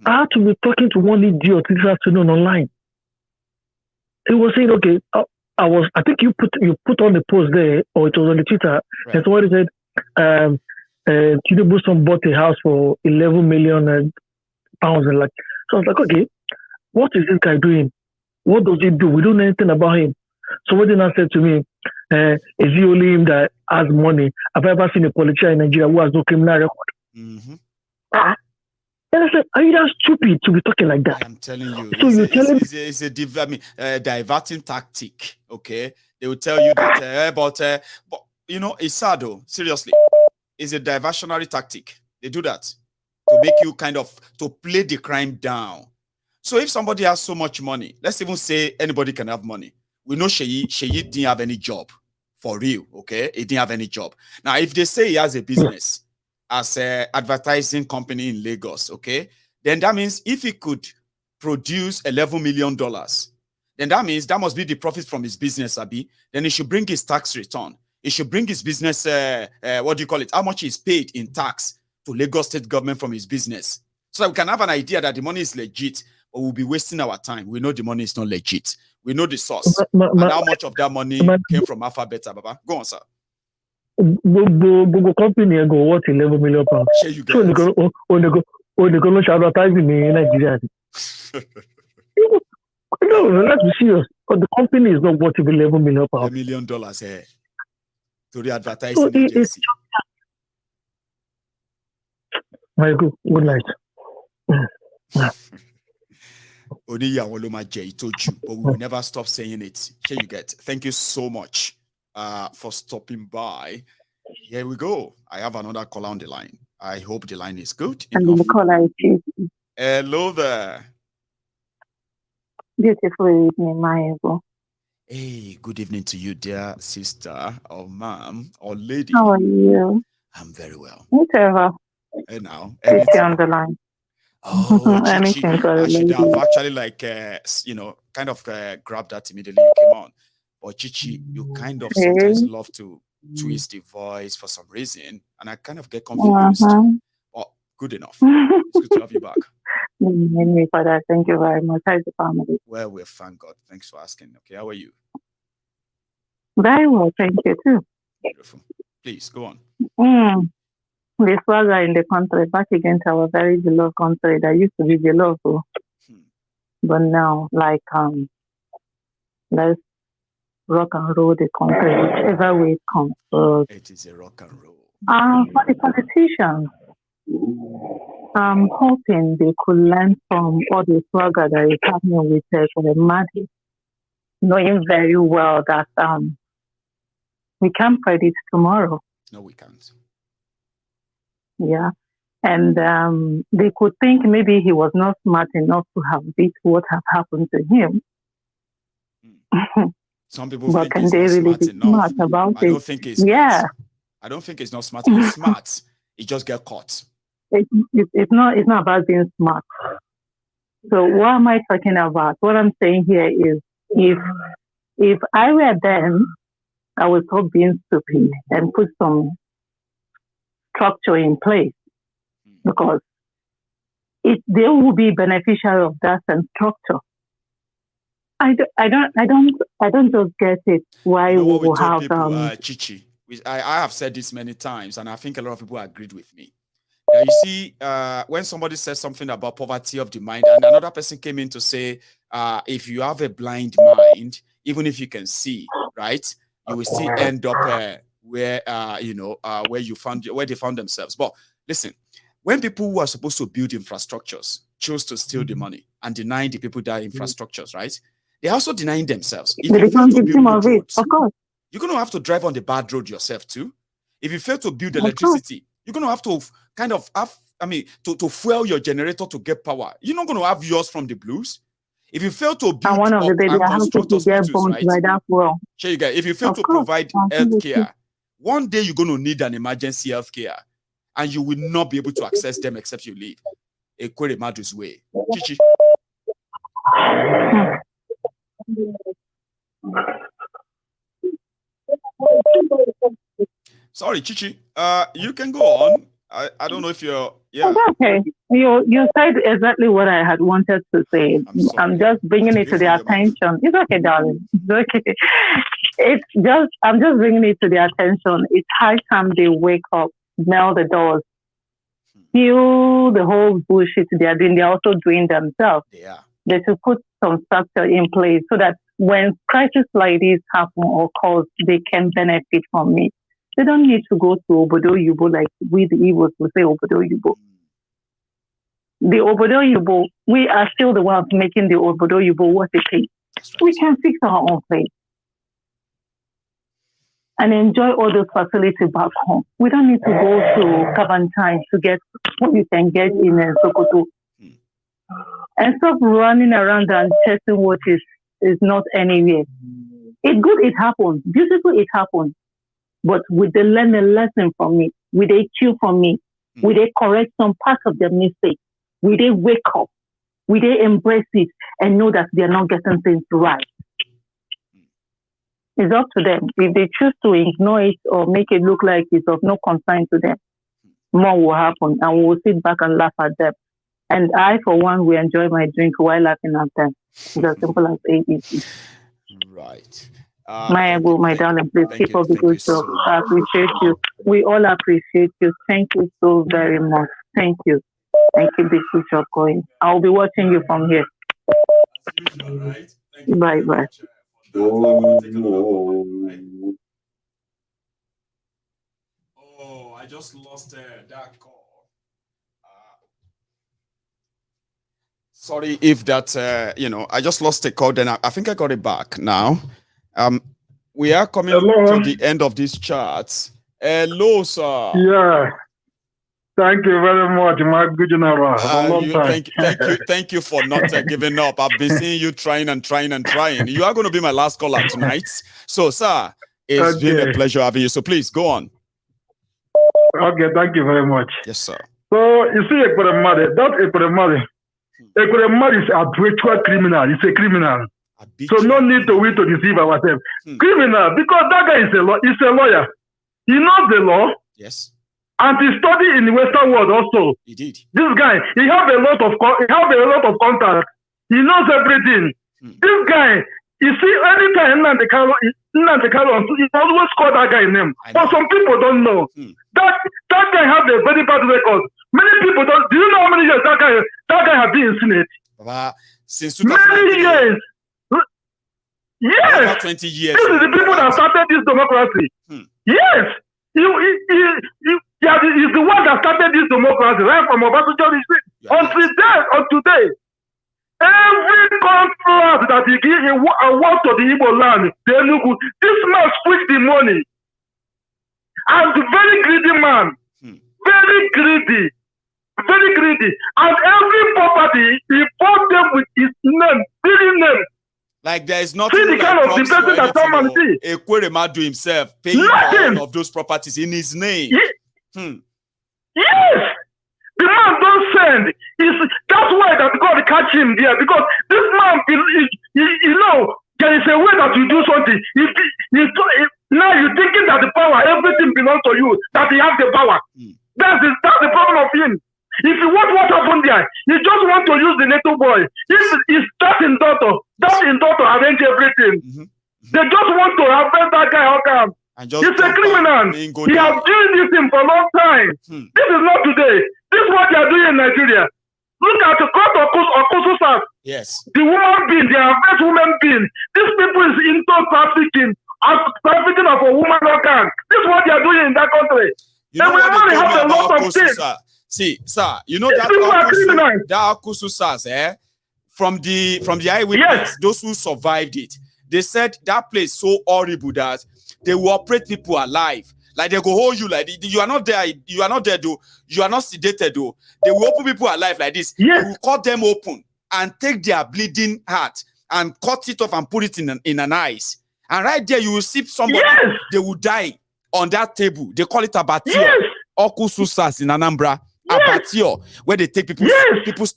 I had to be talking to one idiot this afternoon online. He was saying, "Okay, I think you put on the post there, or it was on the Twitter." Right. And somebody said, Tinubu bought a house for 11 million pounds, and like, so I was like, okay, what is this guy doing? What does he do? We don't know anything about him. Somebody now said to me, is he only him that has money? Have I ever seen a politician in Nigeria who has no criminal record? And I said, are you that stupid to be talking like that? I'm telling you, so it's a diverting tactic. Okay, they will tell you that, but you know, it's sad though. Seriously, it's a diversionary tactic. They do that to make you to play the crime down. So if somebody has so much money, let's even say anybody can have money. We know Sheyi didn't have any job for real. Okay, he didn't have any job. Now, if they say he has a business as an advertising company in Lagos, okay, then that means if he could produce $11 million, then that means that must be the profit from his business, Abi. Then he should bring his tax return. He should bring his business, what do you call it? How much is paid in tax to Lagos state government from his business. So that we can have an idea that the money is legit, or we'll be wasting our time. We know the money is not legit. We know the source. And how much of that money came from Alphabet, Baba. Go on, sir. Google company go worth 11 million pounds. Sure, you guys. So they go launch advertising in Nigeria. No, let's be serious. But the company is not worth $11 million. $1 million here to the advertising agency. My good night. He told you, but we will never stop saying it. Here you get. Thank you so much for stopping by. Here we go. I have another caller on the line. I hope the line is good. Hello there. Beautiful evening, my ego. Hey, good evening to you, dear sister or mom or lady. How are you? I'm very well. Whatever. And now, anything on the line. Oh, Chichi, I should have actually kind of grabbed that immediately you came on. But Chichi, you kind of sometimes love to twist the voice for some reason, and I kind of get confused. But good enough. It's good to have you back. Thank you very much. How's the family? Well, we thank God. Thanks for asking. Okay, how are you? Very well, thank you too. Beautiful. Please go on. The swagger in the country, back against our very beloved country that used to be beloved. But now, let's rock and roll the country, whichever way it comes. It is a rock and roll. For the politicians, I'm hoping they could learn from all the swagger that is happening with Ekweremadus, knowing very well that we can't predict tomorrow. No, we can't. Yeah. And they could think maybe he was not smart enough to have beat what have happened to him. Some people think he's not smart enough. I don't think he's smart. I don't think he's not smart. He's smart. He just get caught. It's not about being smart. So what am I talking about? What I'm saying here is if I were them, I would stop being stupid and put some structure in place, because they will be beneficial of that and structure. I don't just get it why we will have people, Chichi. I have said this many times, and I think a lot of people agreed with me. Now, you see, when somebody says something about poverty of the mind, and another person came in to say, if you have a blind mind, even if you can see, right, you will still end up where they found themselves. But listen, when people who are supposed to build infrastructures choose to steal the money and deny the people that infrastructures, right, They're also denying themselves. If They you fail become to victim build of good it, roads, of course. you're going to have to drive on the bad road yourself too. If you fail to build Of electricity, you're going to have to kind of have, to fuel your generator to get power. You're not going to have yours from the blues. If you fail to And build one of the and baby I have construct to get hospitals, bombed right? by that well. Sure, you guys, if you fail Of to course. provide I agree health with you. care, one day you're going to need an emergency health care, and you will not be able to access them except you leave. Ekweremadus way. Chichi. Sorry, Chichi. You can go on. I don't know if you're Okay. You said exactly what I had wanted to say. I'm just bringing it to the attention. It's okay, darling. It's okay. I'm just bringing it to the attention. It's high time they wake up, smell the doors, feel the whole bullshit they are doing. They're also doing themselves. Yeah. They should put some structure in place so that when crises like this happen or cause, they can benefit from it. They don't need to go to Obodo Yubo like we the Igbos will say Obodo Yubo. The Obodo Yubo, we are still the ones making the Obodo Yubo what it takes. Right. We can fix our own place and enjoy all those facilities back home. We don't need to go to Cavantine to get what you can get in Sokoto. And stop running around and testing what is not anywhere. It's good it happened. Beautiful it happened. But would they learn a lesson from it? Will they cue from it? Will they correct some parts of their mistakes? Will they wake up? Will they embrace it and know that they're not getting things right? It's up to them. If they choose to ignore it or make it look like it's of no concern to them, more will happen and we will sit back and laugh at them. And I, for one, will enjoy my drink while laughing at them. It's as simple as ABC. Right. My darling, please keep up the good job. I appreciate you. We all appreciate you. Thank you so very much. Thank you. And keep the good job going. I'll be watching you from here. Right? Bye bye. Oh, I just lost that call. Sorry if that, I just lost a call. Then I think I got it back now. We are coming to the end of this chat. Hello, sir. Yeah. Thank you very much, my good general. Thank you for not giving up. I've been seeing you trying. You are going to be my last caller tonight. So, sir, it's been a pleasure having you. So please go on. Okay, thank you very much. Yes, sir. So you see, Ekweremadus, Ekweremadus is a virtual criminal. He's a criminal. So no need to wait to deceive ourselves. Criminal, because that guy is a lawyer. He knows the law. Yes. And he studied in the Western world also. He did. This guy, he have a lot of contacts. He knows everything. This guy, you see, anytime Nnamdi Kanu, he always call that guy name. But some people don't know. That guy have a very bad record. Many people don't. Do you know how many years that guy have been in Senate? Since 2019. Many years. Yes. Over 20 years. This is the people that started this democracy. Yes. He's the one that started this democracy, right from Obasanjo until today. Every contract that he gives award to the Igbo land, this man squeeze the money. And the very greedy man, very greedy. And every property, he bought them with his name, very name. Like there is nothing like the person that someone see. Ekweremadus himself paying for all of those properties in his name. Yes. The man don't send. That's why that God catch him there, because this man, there is a way that you do something. Now you're thinking that the power, everything belongs to you, that he has the power. That's the problem of him. If you want what happened there, you just want to use the little boy. It's that in daughter arrange everything. They just want to arrest that guy. How come? He's a criminal. He has doing this thing for a long time. This is not today. This is what they are doing in Nigeria. Look at the court of Okususas. Yes. The woman being, they are best woman being. These people is into trafficking of a woman organ. This is what they are doing in that country. You know what they have a lot of things. See, sir, you know that Okususas, from the eyewitness, those who survived it, they said that place so horrible that they will operate people alive. Like they go hold you like you are not there. You are not there though. You are not sedated though. They will open people alive like this. They will cut them open and take their bleeding heart and cut it off and put it in an ice. And right there you will see somebody. They will die on that table. They call it abattoir. Okususas in Anambra. Abattoir, where they take people's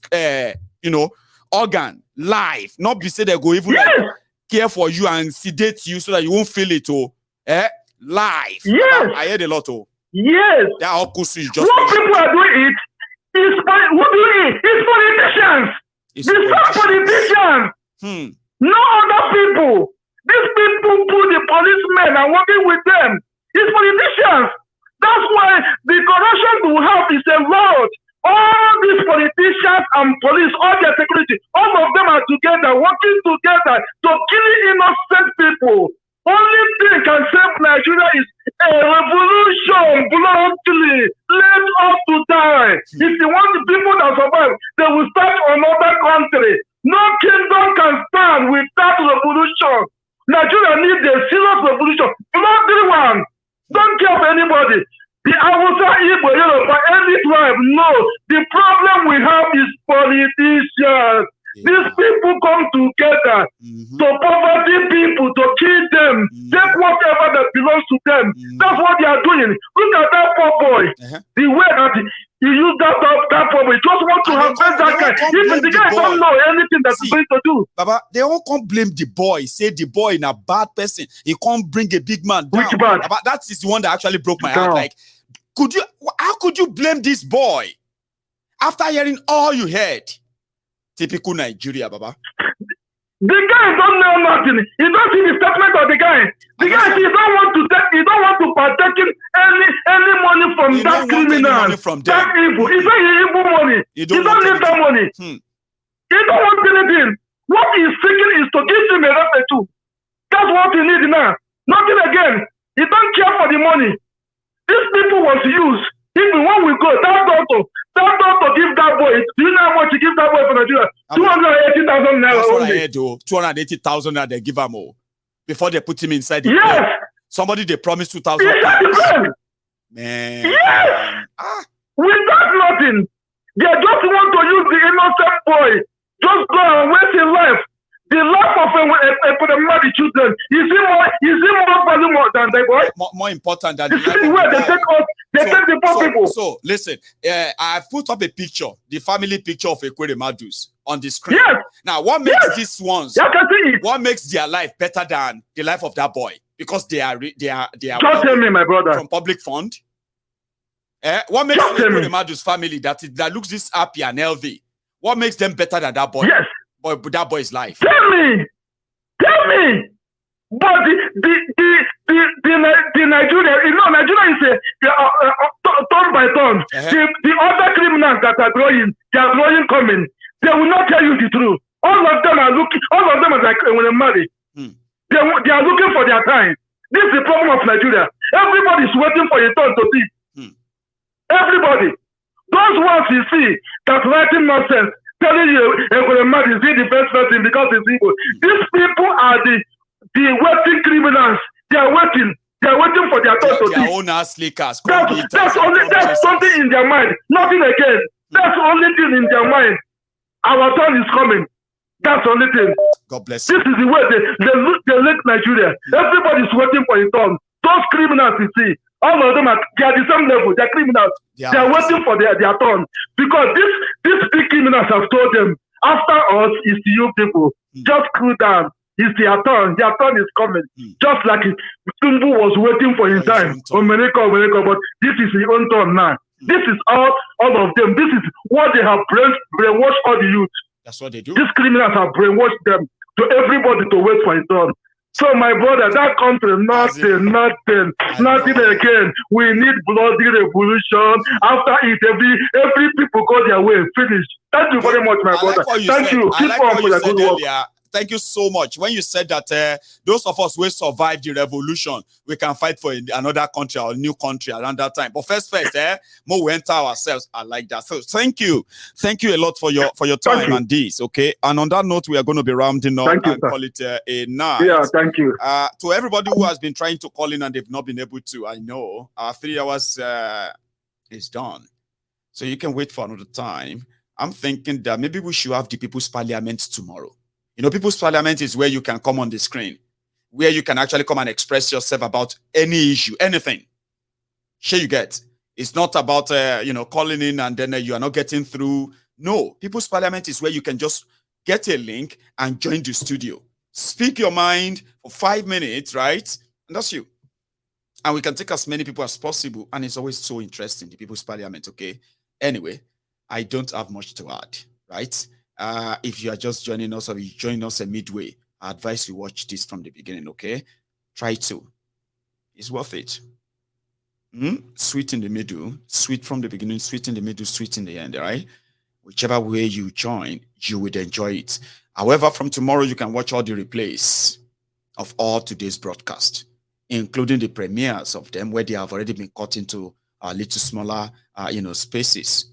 organ live. Not be said they go even like, care for you and sedate you so that you won't feel it. Live. I heard a lot. That Okusu is just. What people are doing it is who do it? It's politicians. It's politicians. No other people. These people put the policemen and working with them. It's politicians. That's why the corruption we have is a lot. All these politicians and police, all their security, all of them are together, working together to kill innocent people. Only thing can save Nigeria is a revolution bluntly. Let us to die. If you want the people that survive, they will start another country. No kingdom can stand without revolution. Nigeria needs a serious revolution. Bluntly one. Don't care for anybody. The Hausa, Igbo, Yoruba, any tribe, no. The problem we have is politicians. These people come together to poverty people, to kill them, take whatever that belongs to them. That's what they are doing. Look at that poor boy. The way that he used that poor boy. He just want to have that guy. Even the guy don't know anything that he's going to do. Baba, they all can't blame the boy. Say the boy is a bad person. He can't bring a big man down. Which bad? Baba, that is the one that actually broke my heart. Like, how could you blame this boy after hearing all you heard? Typical Nigeria, Baba. The guy don't know nothing. He don't see the statement of the guy. The guy, he don't want to partake in any money from that criminal. That evil. He say he evil money. He don't need that money. He don't want anything. What he's thinking is to give him a reference too. That's what he needs now. Nothing again. He don't care for the money. These people was used. Even when we go, that doctor give that boy. Do you know how much he give that boy for Nigeria? 280,000 naira. That's what I heard, though. 280,000 naira they give him before they put him inside the plane. Somebody they promised 2,000. Man. Yes. Without nothing, they just want to use the innocent boy. Just go and waste his life. The life of Ekweremadus children is more valuable than the boy. More important than the way they take the poor people. So listen, I've put up a picture, the family picture of Ekweremadus on the screen. Yes. Now, what makes these ones? What makes their life better than the life of that boy? Because they are. Just tell me, my brother. From public fund. What makes Ekweremadus family that looks this happy and healthy? What makes them better than that boy? Yes. That boy's life. Tell me. But the Nigeria, Nigeria is a turn by turn. The other criminals that are growing, they are growing coming. They will not tell you the truth. All of them are like when they marry. They are looking for their time. This is the problem of Nigeria. Everybody is waiting for a turn to see. Everybody. Those ones you see that writing nonsense, telling you Ekweremadus is the best person because it's evil. These people are the waiting criminals. They are waiting for their turn to see. Their own ass slickers. That's something in their mind. Nothing again. That's the only thing in their mind. Our turn is coming. That's the only thing. God bless you. This is the way they look Nigeria. Everybody is waiting for a turn. Those criminals you see, all of them they are the same level. They're criminals. They are waiting for their turn. Because these big criminals have told them, after us is you people. Just cool down. It's their turn. Their turn is coming. Just like Tinubu was waiting for his time. But this is his own turn now. This is all of them. This is what they have brainwashed all the youth. That's what they do. These criminals have brainwashed them to everybody to wait for his turn. So my brother, that country, nothing again. We need bloody revolution. After it, every people go their way. Finish. Thank you very much, my brother. Thank you. Keep on for the good work. Thank you so much. When you said that those of us who survived the revolution, we can fight for another country or a new country around that time. But first, more we enter ourselves. I like that. So thank you a lot for your time and this. Okay. And on that note, we are going to be rounding up and call it a night. Yeah, thank you. To everybody who has been trying to call in and they've not been able to, I know our 3 hours is done. So you can wait for another time. I'm thinking that maybe we should have the People's Parliament tomorrow. You know, People's Parliament is where you can come on the screen, where you can actually come and express yourself about any issue, anything. Sure, you get. It's not about, calling in and then you are not getting through. No, People's Parliament is where you can just get a link and join the studio. Speak your mind for 5 minutes, right? And that's you. And we can take as many people as possible. And it's always so interesting, the People's Parliament, okay? Anyway, I don't have much to add, right? If you are just joining us or you join us midway, I advise you watch this from the beginning, okay? Try to. It's worth it. Sweet in the middle, sweet from the beginning, sweet in the middle, sweet in the end, right? Whichever way you join, you would enjoy it. However, from tomorrow, you can watch all the replays of all today's broadcast, including the premieres of them where they have already been cut into a little smaller, spaces.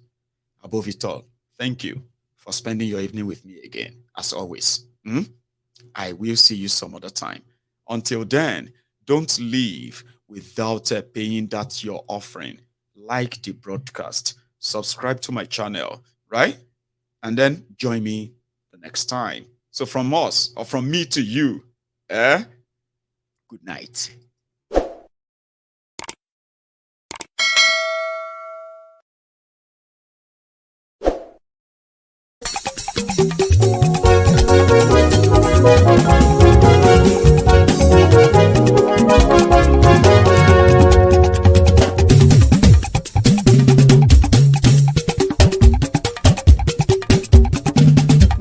Above it all, thank you for spending your evening with me again, as always. I will see you some other time. Until then, don't leave without paying that your offering. Like the broadcast, subscribe to my channel, right? And then join me the next time. So from us, or from me to you, good night.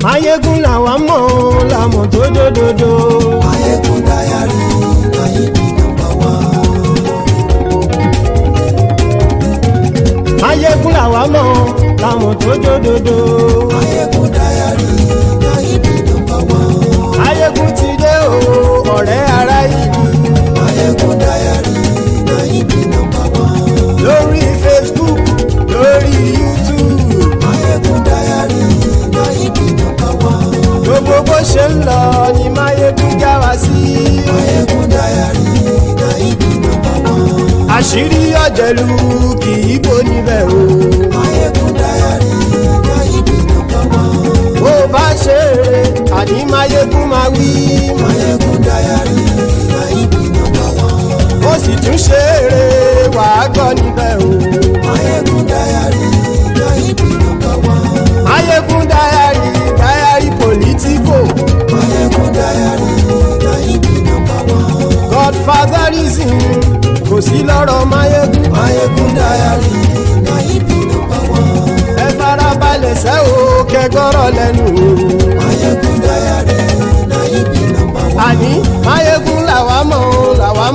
Mayegun làwa mọ̀ làmọ̀ tó dòdòdò. Mayegun dayari Mayebi number one. Mayegun làwa mọ̀ làmọ̀ tó dòdòdò. Mayegun dayari Mayebi number one. Mayegun ti dé o ọ̀rẹ́ ara ìlú. Mayegun dayari Mayebi number one. Lórí Facebook, lórí YouTube. Mayegun dayari Mayebi number one. Gbogbo bó ṣe ń lọ ni Mayegun já wa sí. Mayegun dayari Mayebi number one. Àṣírí ọ̀jẹ̀lú kì í bò níbẹ̀ o. Mayegun dayari Mayebi number one. Bó bá ṣe eré àní Mayegun máa wí. Mayegun dayari Mayebi number one. Ó sì tún ṣe eré wàá gbọ́ níbẹ̀ o. Mayegun dayari Mayebi number one. Mayegun dayari political. Mayegun dayari Mayebi number one. Godfatherism kò sí lọ́rọ̀ Mayegun. Mayegun dayari Mayebi number one. Ẹ farabalẹ̀ sẹ́ o kẹgọ́rọ̀ lẹ́nu o. Mayegun dayari Mayebi number one. Àní Mayegun làwa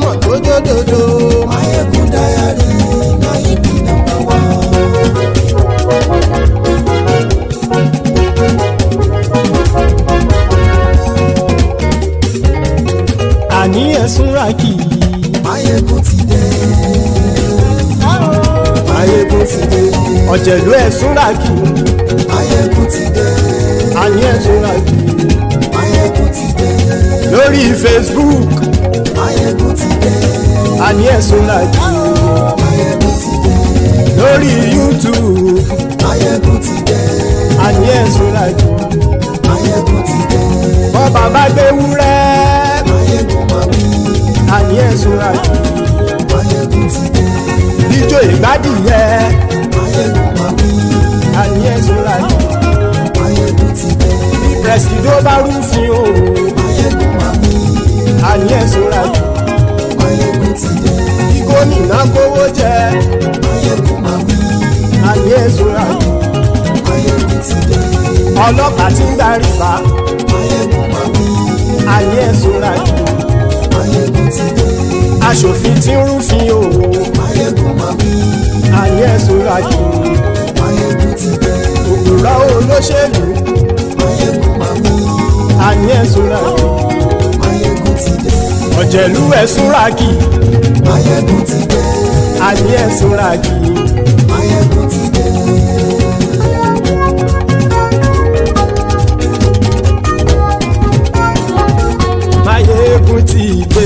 mọ̀ tó dòdòdò. Mayegun dayari Mayebi number one. Àní ẹ̀sùn ràkì. Mayegun ti dé. Mayegun ti dé. Ọ̀jẹ̀lú ẹ̀sùn ràkì. Mayegun ti dé. Àní ẹ̀sùn ràkì. Mayegun ti dé. Lórí Facebook. Mayegun ti dé. Àní ẹ̀sùn ràkì. Mayegun ti dé. Lórí YouTube. Mayegun ti dé. Àní ẹ̀sùn ràkì. Mayegun ti dé. Bọ́ bàbá gbé wúrẹ́. Mayegun máa wí. Àní ẹ̀sùn ràkì. Mayegun ti dé. Ijó ìgbádìyẹ. Mayegun máa wí. Àní ẹ̀sùn ràkì. Mayegun ti dé. Bí pẹ̀sìdó bá rúfin o. Mayegun máa wí. Àní ẹ̀sùn ràkì. Mayegun ti dé. Bí gómìnà kówó jẹ. Mayegun máa wí. Àní ẹ̀sùn ràkì. Mayegun ti dé. Ọlọ́pàá tí ń darí bá. Mayegun máa wí. Àní ẹ̀sùn ràkì. Mayegun ti dé. Aṣòfin tí ń rúfin o. Mayegun máa wí. Àní ẹ̀sùn ràkì. Mayegun ti dé. Òpùrọ́ olóṣèlú. Mayegun máa wí. Àní àní ẹ̀ súnra kì. Máyégún ti dé. Ọ̀jẹ̀lú ẹ̀ súnra kì. Máyégún ti dé. Àní ẹ̀ súnra kì. Máyégún ti dé. Máyégún ti dé.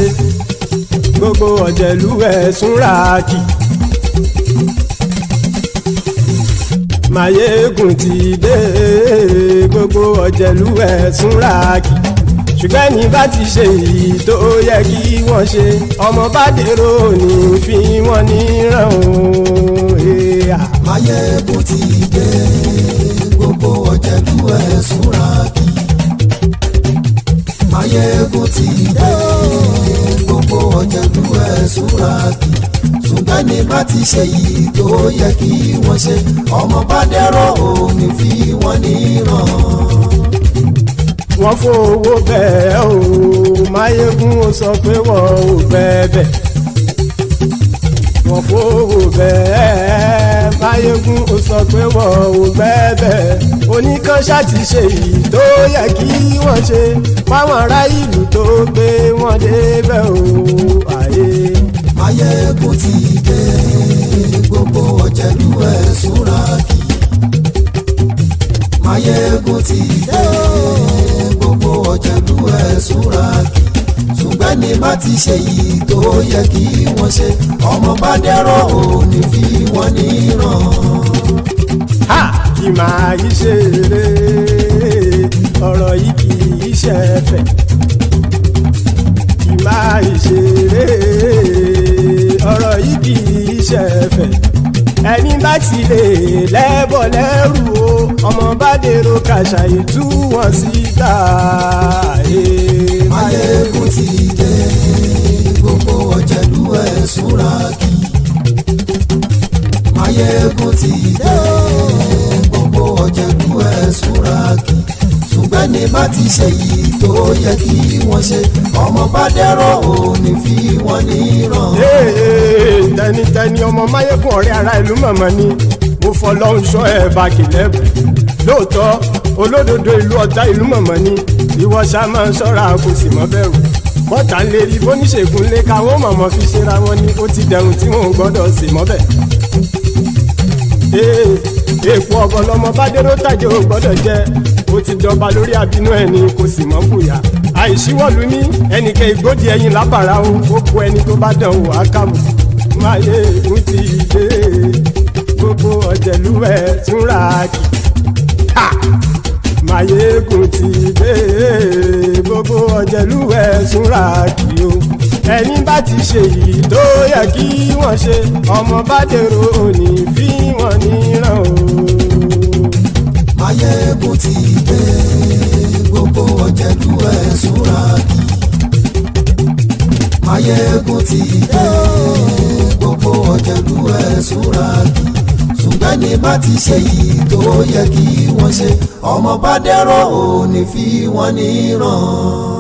Gbogbo ọ̀jẹ̀lú ẹ̀ súnra kì. Máyégún ti dé. Gbogbo ọ̀jẹ̀lú ẹ̀ súnra kì. Ṣùgbọ́n ní bá ti ṣe èyí tó yẹ kí wọ́n ṣe, ọmọ bá dèrò ní fi wọ́n níran o. Máyégún ti dé. Gbogbo ọ̀jẹ̀lú ẹ̀ súnra kì. Máyégún ti dé. Gbogbo ọ̀jẹ̀lú ẹ̀ súnra kì. Ṣùgbọ́n ní bá ti ṣe èyí tó yẹ kí wọ́n ṣe, ọmọ bá dèrò ní fi wọ́n níran. Wọ́n fowó bẹ́ẹ̀ o, Máyégún ó sọ pé wọ́n ò bẹ́ẹ̀. Wọ́n fowó bẹ́ẹ̀, Máyégún ó sọ pé wọ́n ò bẹ́ẹ̀. Oníkan ṣáàtì ṣe èyí tó yẹ kí wọ́n ṣe, fáwọn ará ìlú tó gbé wọn débẹ̀ o. Máyégún ti dé. Gbogbo ọ̀jẹ̀lú ẹ̀ súnra kì. Máyégún ti dé. Gbogbo ọ̀jẹ̀lú ẹ̀ súnra kì. Ṣùgbọ́n ní bá ti ṣe yìí tó yẹ kí wọ́n ṣe, ọmọ bá dẹ́rọ̀ ò ní fi wọ́n níran. Kì máa yí ṣe eré, ọ̀rọ̀ yìí kì í ṣe ẹ̀fẹ̀. Kì máa yí ṣe eré, ọ̀rọ̀ yìí kì í ṣe ẹ̀fẹ̀. Ẹni bá ti lè lẹ́bọ̀ lẹ́rù o, ọmọ bá dèrò kàṣà ìtú wọn síta. Máyégún ti dé. Gbogbo ọ̀jẹ̀lú ẹ̀ súnra kì. Máyégún ti dé. Gbogbo ọ̀jẹ̀lú ẹ̀ súnra kì. Ṣùgbọ́n ní bá ti ṣe yìí tó yẹ kí wọ́n ṣe, ọmọ bá dẹ́rọ̀ ò ní fi wọ́n níran. Tẹnitẹni ọmọ Máyégún ọ̀rẹ́ ara ìlú mọ̀mọ́ ni mo fọlọ́run ṣọ́ ẹ̀ bá kìlẹ́bù. Lóòótọ́ olódodo ìlú ọ̀tá ìlú mọ̀mọ́ ni ìwọ ṣá máa ń ṣọ́ra kò sì mọ́ bẹ̀rù. Bọ́tà ń lè rí bóníṣègùn lé káwọn mọ̀mọ́ fi ṣera wọn ni ó ti dẹrùn tí wọn ò gbọ́dọ̀ sì mọ́ bẹ̀. Èèpo ọ̀gọ̀ lọmọ bá dérò tàjẹ́ ò gbọ́dọ̀ jẹ́, ó ti dọba lórí àbínú ẹni kò sì mọ́ bùyà. Àìsíwọ́lu ní ẹnìkẹ́ ìgbódì ẹyin lábàrá o, ó kó ẹni tó bá dán o àkàmù. Máyégún ti dé. Gbogbo ọ̀jẹ̀lú ẹ̀ súnra kì. Máyégún ti dé. Gbogbo ọ̀jẹ̀lú ẹ̀ súnra kì o. Ẹni bá ti ṣe yìí tó yẹ kí wọ́n ṣe, ọmọ bá dèrò òní fi wọ́n níran o. Máyégún ti dé. Gbogbo ọ̀jẹ̀lú ẹ̀ súnra kì. Máyégún ti dé. Gbogbo ọ̀jẹ̀lú ẹ̀ súnra kì. Ṣùgbọ́n ní bá ti ṣe yìí tó yẹ kí wọ́n ṣe, ọmọ bá dẹ́rọ̀ ò ní fi wọ́n níran.